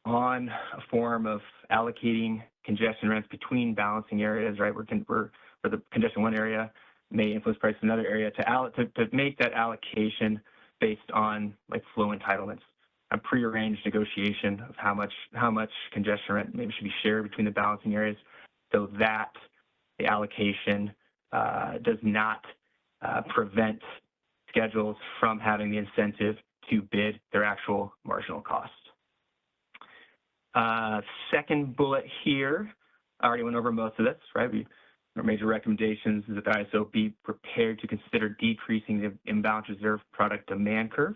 on a form of allocating congestion rents between balancing areas, right? Where the congestion one area may influence price in another area to make that allocation based on like flow entitlements, a prearranged negotiation of how much congestion rent maybe should be shared between the balancing areas, so that the allocation does not prevent schedules from having the incentive to bid their actual marginal cost. Second bullet here, I already went over most of this, right? Our major recommendations is that the ISO be prepared to consider decreasing the imbalance reserve product demand curve,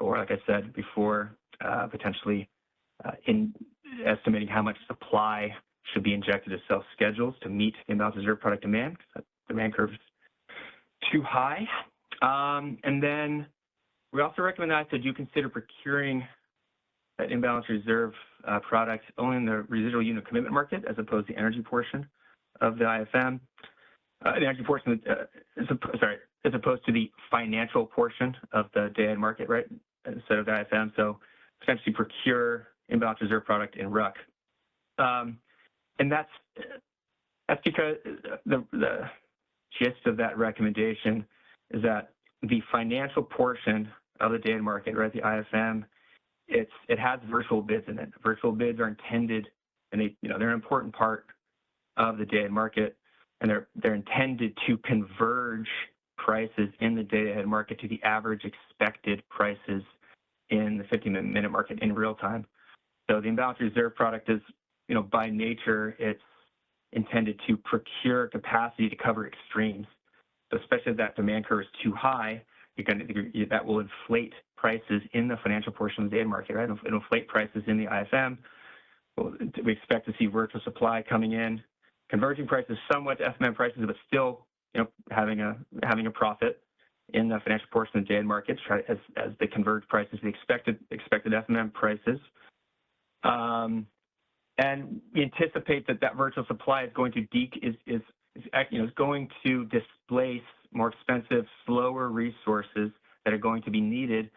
or like I said before, potentially in estimating how much supply should be injected as self-schedules to meet the imbalance reserve product demand, because that demand curve is too high. And then we also recommend that ISO do consider procuring that imbalance reserve product only in the residual unit commitment market as opposed to the energy portion of the IFM. The energy portion, as opposed to the financial portion of the day-ahead market, right, instead of the IFM. So potentially procure imbalance reserve product in RUC. And that's because the gist of that recommendation is that the financial portion of the day-ahead market, right, the IFM, it has virtual bids in it. Virtual bids are intended, and they're an important part of the day-ahead market, and they're intended to converge prices in the day-ahead market to the average expected prices in the 15-minute market in real time. So the imbalance reserve product is, by nature, it's intended to procure capacity to cover extremes. So especially if that demand curve is too high, that will inflate prices in the financial portion of the day-ahead market, right? It'll inflate prices in the IFM. We expect to see virtual supply coming in, converging prices somewhat to FMM prices, but still, having a profit in the financial portion of the day-ahead markets, right, as they converge prices, the expected FMM prices. And And we anticipate that that virtual supply is going to is going to displace more expensive, slower resources that are going to be needed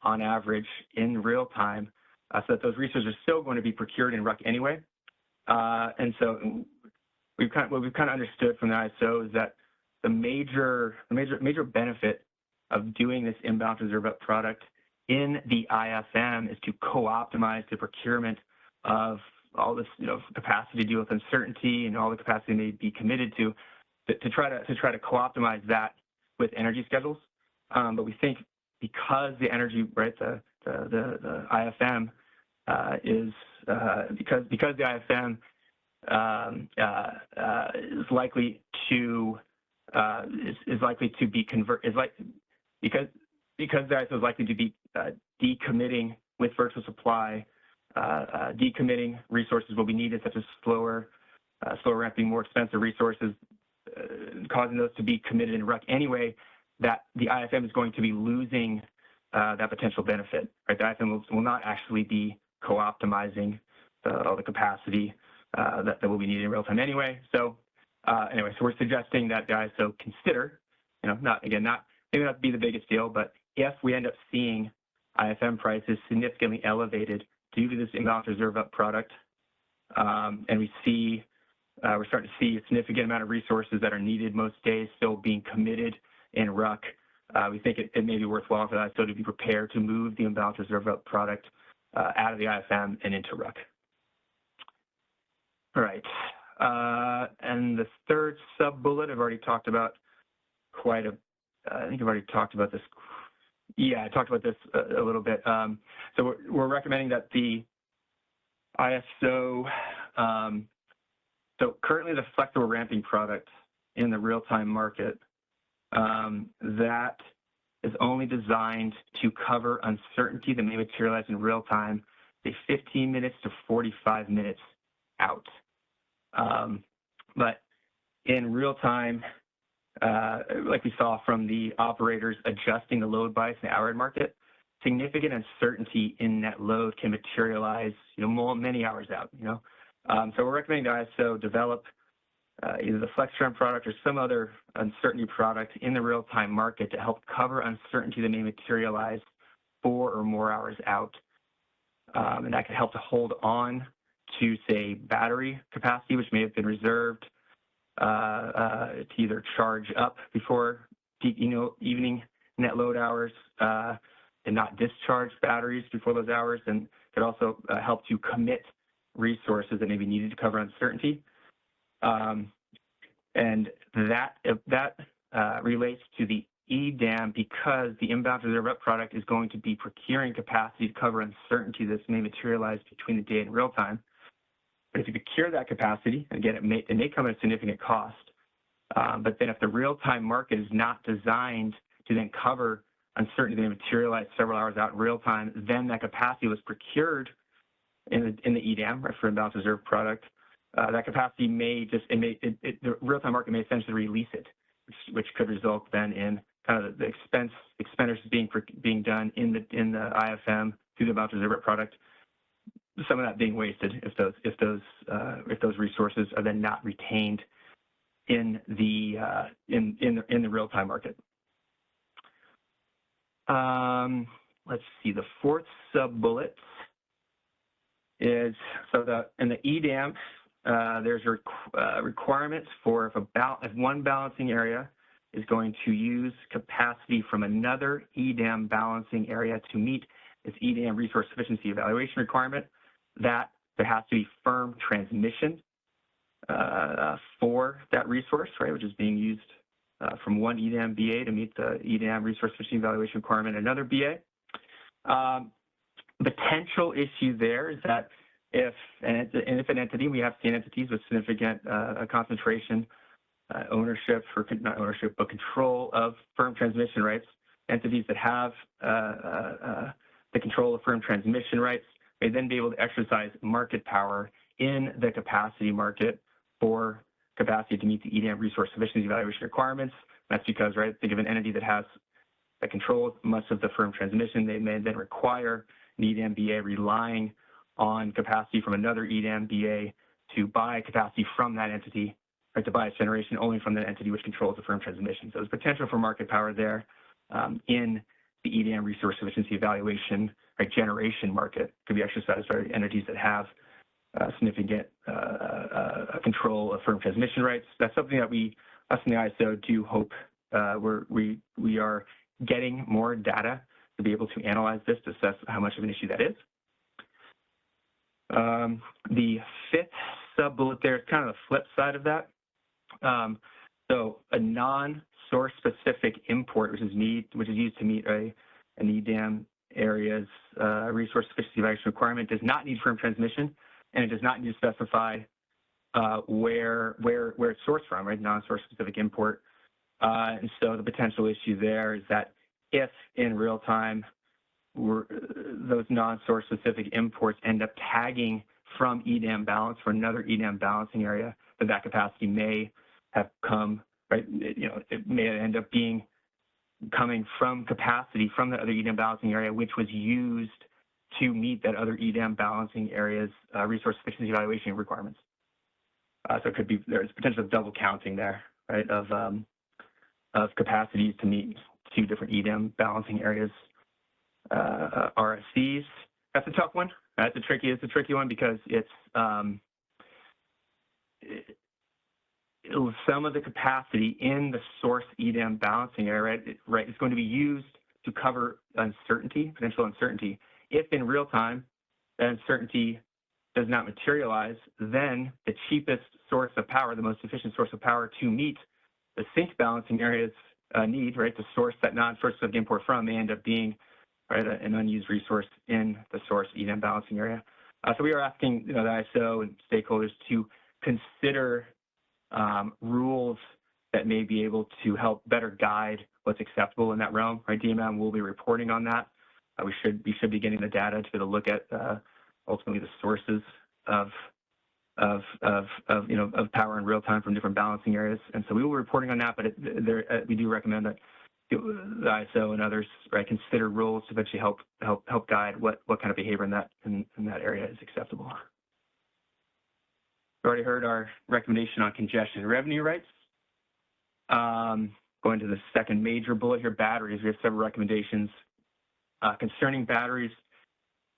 on average in real time, so that those resources are still going to be procured in RUC anyway. And so what we've kind of understood from the ISO is that the major benefit of doing this inbound reserve up product in the IFM is to co-optimize the procurement of all this, capacity to deal with uncertainty and all the capacity may be committed to try to co-optimize that with energy schedules. But we think because the energy, right, the IFM is because the IFM is likely to be because the ISO is likely to be decommitting with virtual supply. Decommitting resources will be needed, such as slower ramping, more expensive resources, causing those to be committed in RUC anyway. That the IFM is going to be losing that potential benefit. Right, the IFM will not actually be co-optimizing all the capacity that will be needed in real time anyway. So anyway, so we're suggesting that the ISO consider, maybe not be the biggest deal, but if we end up seeing IFM prices significantly elevated due to this imbalance reserve up product, and we're starting to see a significant amount of resources that are needed most days still being committed in RUC, we think it may be worthwhile for the ISO to be prepared to move the imbalance reserve up product out of the IFM and into RUC. All right, and the third sub-bullet I've already talked about I think I've already talked about this. Yeah, I talked about this a little bit. So we're recommending that the ISO, so currently the flexible ramping product in the real-time market, that is only designed to cover uncertainty that may materialize in real time, say 15 minutes to 45 minutes out. But in real time, like we saw from the operators adjusting the load bias in the hourly market, significant uncertainty in net load can materialize, many hours out. So we're recommending the ISO develop either the FlexRamp product or some other uncertainty product in the real-time market to help cover uncertainty that may materialize 4 or more hours out, and that could help to hold on to, say, battery capacity, which may have been reserved to either charge up before peak, evening net load hours, and not discharge batteries before those hours, and could also help to commit resources that may be needed to cover uncertainty. And that relates to the EDAM because the inbound reserve up product is going to be procuring capacity to cover uncertainty that may materialize between the day and real time. But if you procure that capacity, again, it may come at a significant cost. But then if the real-time market is not designed to then cover uncertainty that may materialize several hours out in real time, then that capacity was procured in the EDAM, right, for inbound reserve product. That capacity the real-time market may essentially release it, which could result then in kind of the expenditures being done in the IFM through the inbound reserve product. Some of that being wasted if those resources are then not retained in the real-time market. Let's see, the fourth sub-bullet is in the EDAM. There's requirements for if one balancing area is going to use capacity from another EDAM balancing area to meet its EDAM resource sufficiency evaluation requirement, that there has to be firm transmission for that resource, right, which is being used from one EDAM BA to meet the EDAM resource sufficiency evaluation requirement in another BA. Potential issue there is that if an entity, we have seen entities with significant concentration, ownership, or not ownership, but control of firm transmission rights, entities that have the control of firm transmission rights may then be able to exercise market power in the capacity market for capacity to meet the EDAM resource sufficiency evaluation requirements. That's because, right, think of an entity that controls much of the firm transmission. They may then require an EDAM BA relying on capacity from another EDAM BA to buy capacity from that entity, right, to buy its generation only from that entity which controls the firm transmission. So there's potential for market power there in the EDAM resource efficiency evaluation, right, generation market could be exercised by entities that have significant control of firm transmission rights. That's something that us in the ISO do hope we are getting more data to be able to analyze this, to assess how much of an issue that is. The fifth sub-bullet there is kind of the flip side of that. So a non-source specific import, which is used to meet an EDAM area's resource efficiency evaluation requirement, does not need firm transmission, and it does not need to specify where it's sourced from, right? Non-source specific import. And so the potential issue there is that if in real time those non-source specific imports end up tagging from EDAM balance for another EDAM balancing area, that capacity may have come, right? It may end up coming from capacity from the other EDAM balancing area, which was used to meet that other EDAM balancing area's resource efficiency evaluation requirements. So it could be, there's potential of double counting there, right, of capacities to meet two different EDAM balancing areas RFCs. That's a tough one. It's a tricky one because it's some of the capacity in the source EDAM balancing area, right, is going to be used to cover uncertainty, potential uncertainty. If in real time that uncertainty does not materialize, then the cheapest source of power, the most efficient source of power to meet the sink balancing area's need, right, to source that non-source of import from, may end up being, right, an unused resource in the source EDAM balancing area. So we are asking, the ISO and stakeholders to consider rules that may be able to help better guide what's acceptable in that realm. Right, DMM will be reporting on that. We should be getting the data to be able to look at ultimately the sources of power in real time from different balancing areas, and so we will be reporting on that. But we do recommend that the ISO and others, right, consider rules to eventually help guide what kind of behavior in that area is acceptable. We already heard our recommendation on congestion revenue rights. Going to the second major bullet here, batteries. We have several recommendations concerning batteries.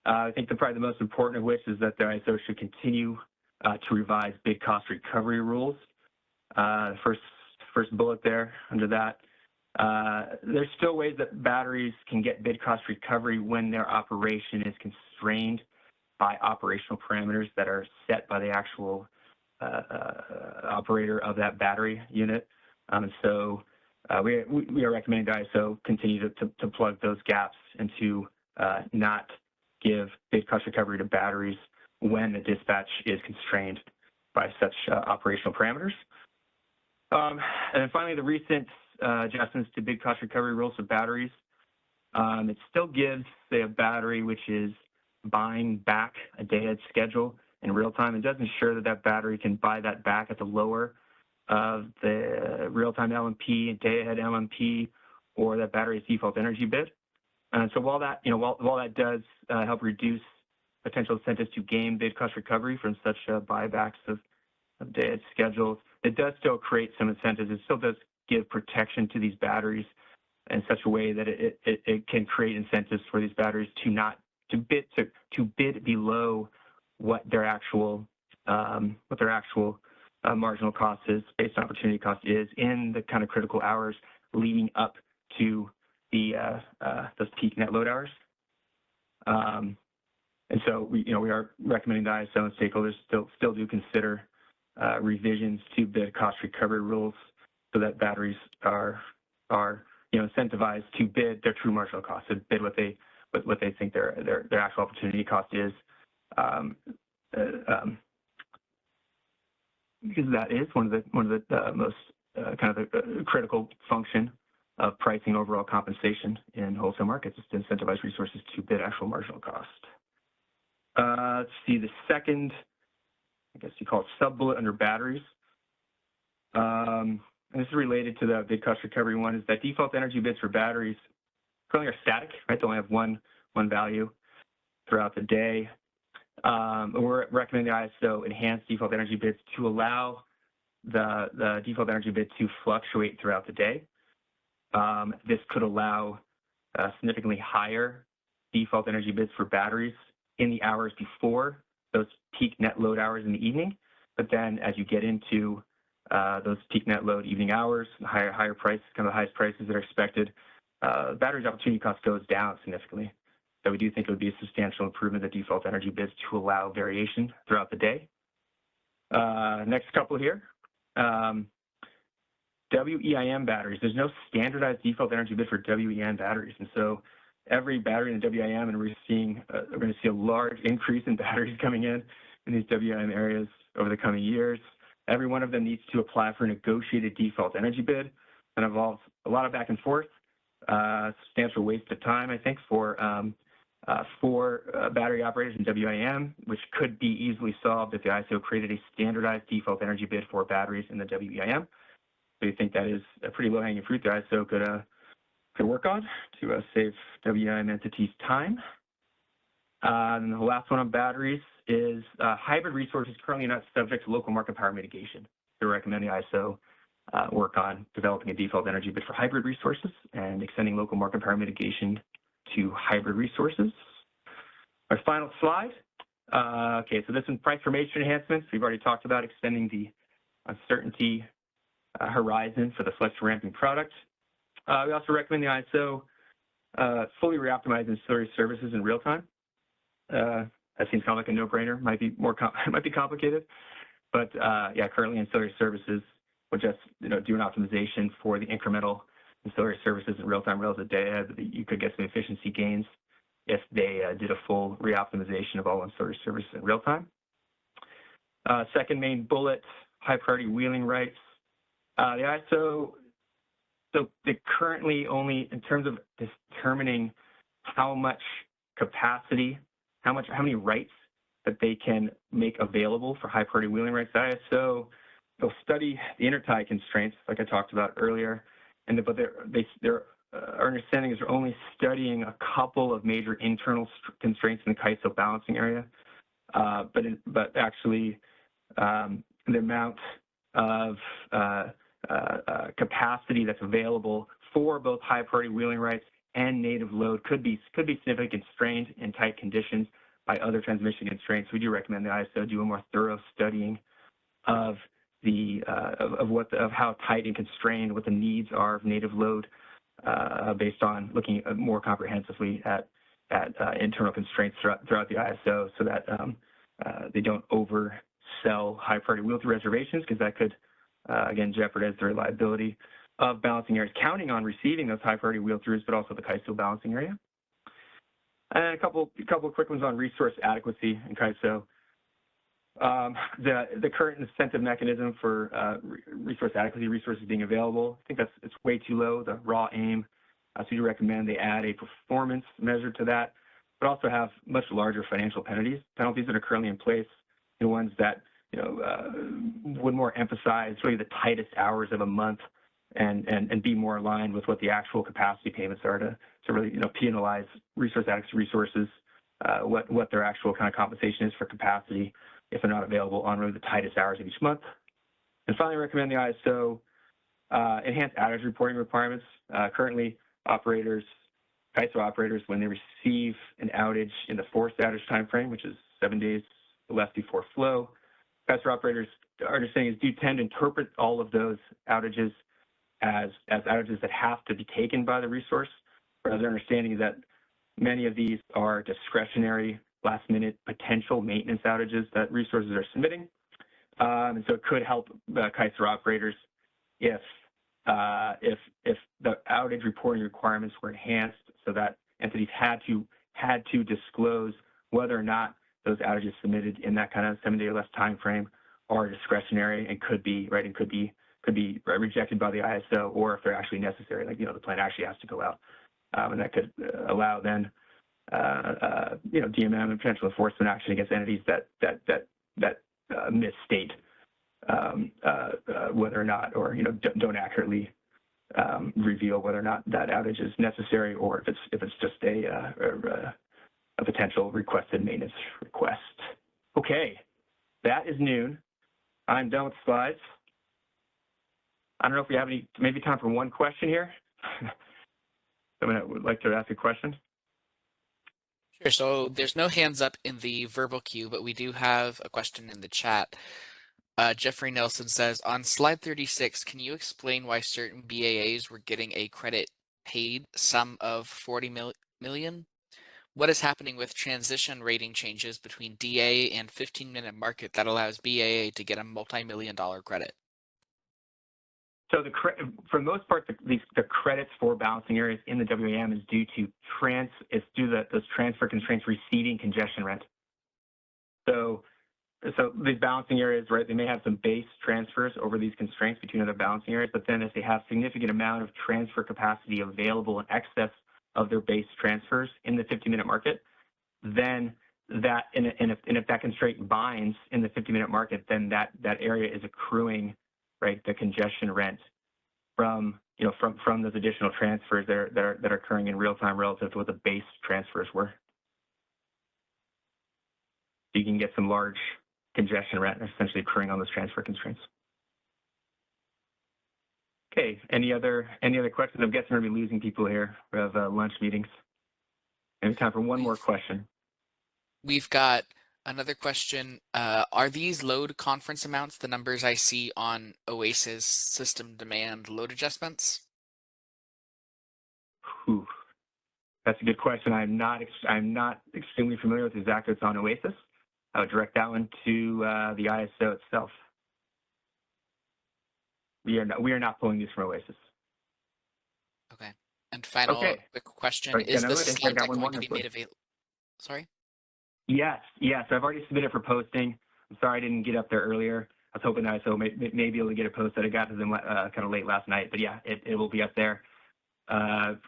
I think probably the most important of which is that the ISO should continue to revise bid cost recovery rules. First bullet there under that. There's still ways that batteries can get bid cost recovery when their operation is constrained by operational parameters that are set by the actual operator of that battery unit. So we are recommending the ISO continue to plug those gaps and to not give bid cost recovery to batteries when the dispatch is constrained by such operational parameters. And then finally, the recent adjustments to bid cost recovery rules for batteries. It still gives, say, a battery which is buying back a day-ahead schedule in real time. It does ensure that that battery can buy that back at the lower of the real-time LMP, day-ahead LMP, or that battery's default energy bid. And so while that, while that does help reduce potential incentives to gain bid cost recovery from such buybacks of day-ahead schedules, it does still create some incentives. It still does give protection to these batteries in such a way that it can create incentives for these batteries to bid below what their actual marginal cost is, based on opportunity cost is, in the kind of critical hours leading up to the those peak net load hours. And so we are recommending the ISO and stakeholders still do consider revisions to bid cost recovery rules so that batteries are incentivized to bid their true marginal cost, to bid what they think their actual opportunity cost is, because that is one of the most kind of the critical function of pricing overall compensation in wholesale markets, is to incentivize resources to bid actual marginal cost. Let's see, the second, I guess you call it sub-bullet under batteries. And this is related to the bid cost recovery one, is that default energy bids for batteries currently are static, right? They only have one value throughout the day. We're recommending the ISO enhance default energy bids to allow the default energy bid to fluctuate throughout the day. This could allow significantly higher default energy bids for batteries in the hours before those peak net load hours in the evening. But then as you get into those peak net load evening hours, higher prices, kind of the highest prices that are expected, batteries opportunity cost goes down significantly. So we do think it would be a substantial improvement of default energy bids to allow variation throughout the day. Next couple here. WEIM batteries. There's no standardized default energy bid for WEIM batteries. And so every battery in the WEIM, and we're going to see a large increase in batteries coming in these WEIM areas over the coming years. Every one of them needs to apply for a negotiated default energy bid, and involves a lot of back and forth, substantial waste of time, I think, for battery operators in WEIM, which could be easily solved if the ISO created a standardized default energy bid for batteries in the WEIM. So we think that is a pretty low-hanging fruit the ISO could work on to save WEIM entities time. And the last one on batteries is hybrid resources currently not subject to local market power mitigation. We recommend the ISO work on developing a default energy bid for hybrid resources and extending local market power mitigation to hybrid resources. Our final slide. Okay, so this is price formation enhancements. We've already talked about extending the uncertainty horizon for the flex ramping product. We also recommend the ISO fully reoptimize ancillary services in real time. That seems kind of like a no-brainer. Might be complicated, but yeah, currently ancillary services would just do an optimization for the incremental ancillary services in real time relative to day ahead. You could get some efficiency gains if they did a full reoptimization of all ancillary services in real time. Second main bullet, high priority wheeling rights. The ISO, so they currently only, in terms of determining how much capacity, how many rights that they can make available for high priority wheeling rights, the ISO, they'll study the intertie constraints, like I talked about earlier, but their understanding is they're only studying a couple of major internal constraints in the CAISO balancing area, but actually the amount of capacity that's available for both high priority wheeling rights and native load could be significantly constrained in tight conditions by other transmission constraints. We do recommend the ISO do a more thorough studying of how tight and constrained what the needs are of native load, based on looking more comprehensively at internal constraints throughout the ISO, so that they don't oversell high priority wheel-through reservations, because that could again jeopardize the reliability of balancing areas, counting on receiving those high priority wheel-throughs, but also the CAISO balancing area. And a couple of quick ones on resource adequacy in CAISO. The current incentive mechanism for resource adequacy, resources being available, I think it's way too low, the raw aim. So we do they add a performance measure to that, but also have much larger financial penalties that are currently in place, ones that would more emphasize really the tightest hours of a month and be more aligned with what the actual capacity payments are to really penalize resource adequacy resources, what their actual kind of compensation is for capacity if they're not available on really the tightest hours of each month. And finally, recommend the ISO enhance outage reporting requirements. Currently, CAISO operators, when they receive an outage in the forced outage timeframe, which is 7 days or less before flow, CAISO operators, our understanding is, do tend to interpret all of those outages as outages that have to be taken by the resource. Whereas their understanding is that many of these are discretionary, last-minute potential maintenance outages that resources are submitting. And so it could help CAISO operators if the outage reporting requirements were enhanced, so that entities had to disclose whether or not those outages submitted in that kind of 7 day or less time frame are discretionary and could be rejected by the ISO, or if they're actually necessary, like the plant actually has to go out, and that could allow then DMM and potential enforcement action against entities that misstate whether or not, or don't accurately reveal whether or not that outage is necessary, or if it's just a potential requested maintenance request. Okay, that is noon. I'm done with slides. I don't know if we have any, maybe time for one question here. Someone would like to ask a question? Sure. So there's no hands up in the verbal queue, but we do have a question in the chat. Jeffrey Nelson says, on slide 36, can you explain why certain BAAs were getting a credit paid sum of 40 million? What is happening with transition rating changes between DA and 15-minute market that allows BAA to get a multi-million-dollar credit? So for the most part, the credits for balancing areas in the WAM is due to those transfer constraints receding congestion rent. So these balancing areas, right, they may have some base transfers over these constraints between other balancing areas, but then if they have significant amount of transfer capacity available in excess of their base transfers in the 50-minute market, then that, and if that constraint binds in the 50-minute market, then that area is accruing, right, the congestion rent from those additional transfers that are occurring in real time relative to what the base transfers were. So you can get some large congestion rent essentially occurring on those transfer constraints. Okay, any other questions? I'm guessing we're going to be losing people here. We have lunch meetings. Maybe time for one more question. We've got another question. Are these load conference amounts the numbers I see on Oasis system demand load adjustments? Whew. That's a good question. I'm not extremely familiar with exactly what's on Oasis. I would direct that one to the ISO itself. We are not pulling these from Oasis. Okay. And final quick question: Right, is I this slide deck one going more to be made available? Sorry. Yes. I've already submitted for posting. I'm sorry I didn't get up there earlier. I was hoping ISO may be able to get it posted. I got to them kind of late last night, but yeah, it will be up there. That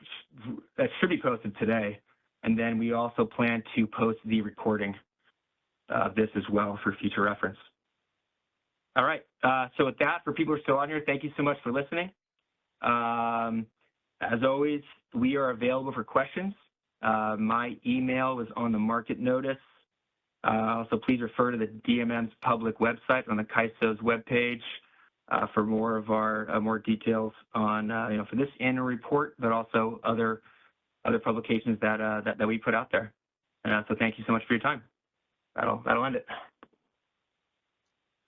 should be posted today, and then we also plan to post the recording of this as well for future reference. All right, so with that, for people who are still on here, thank you so much for listening. As always, we are available for questions. My email is on the market notice. Also, please refer to the DMM's public website on the CAISO's webpage for more of our more details on for this annual report, but also other publications that we put out there. So thank you so much for your time. That'll end it.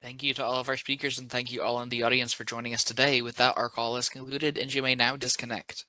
Thank you to all of our speakers, and thank you all in the audience for joining us today. With that, our call is concluded, and you may now disconnect.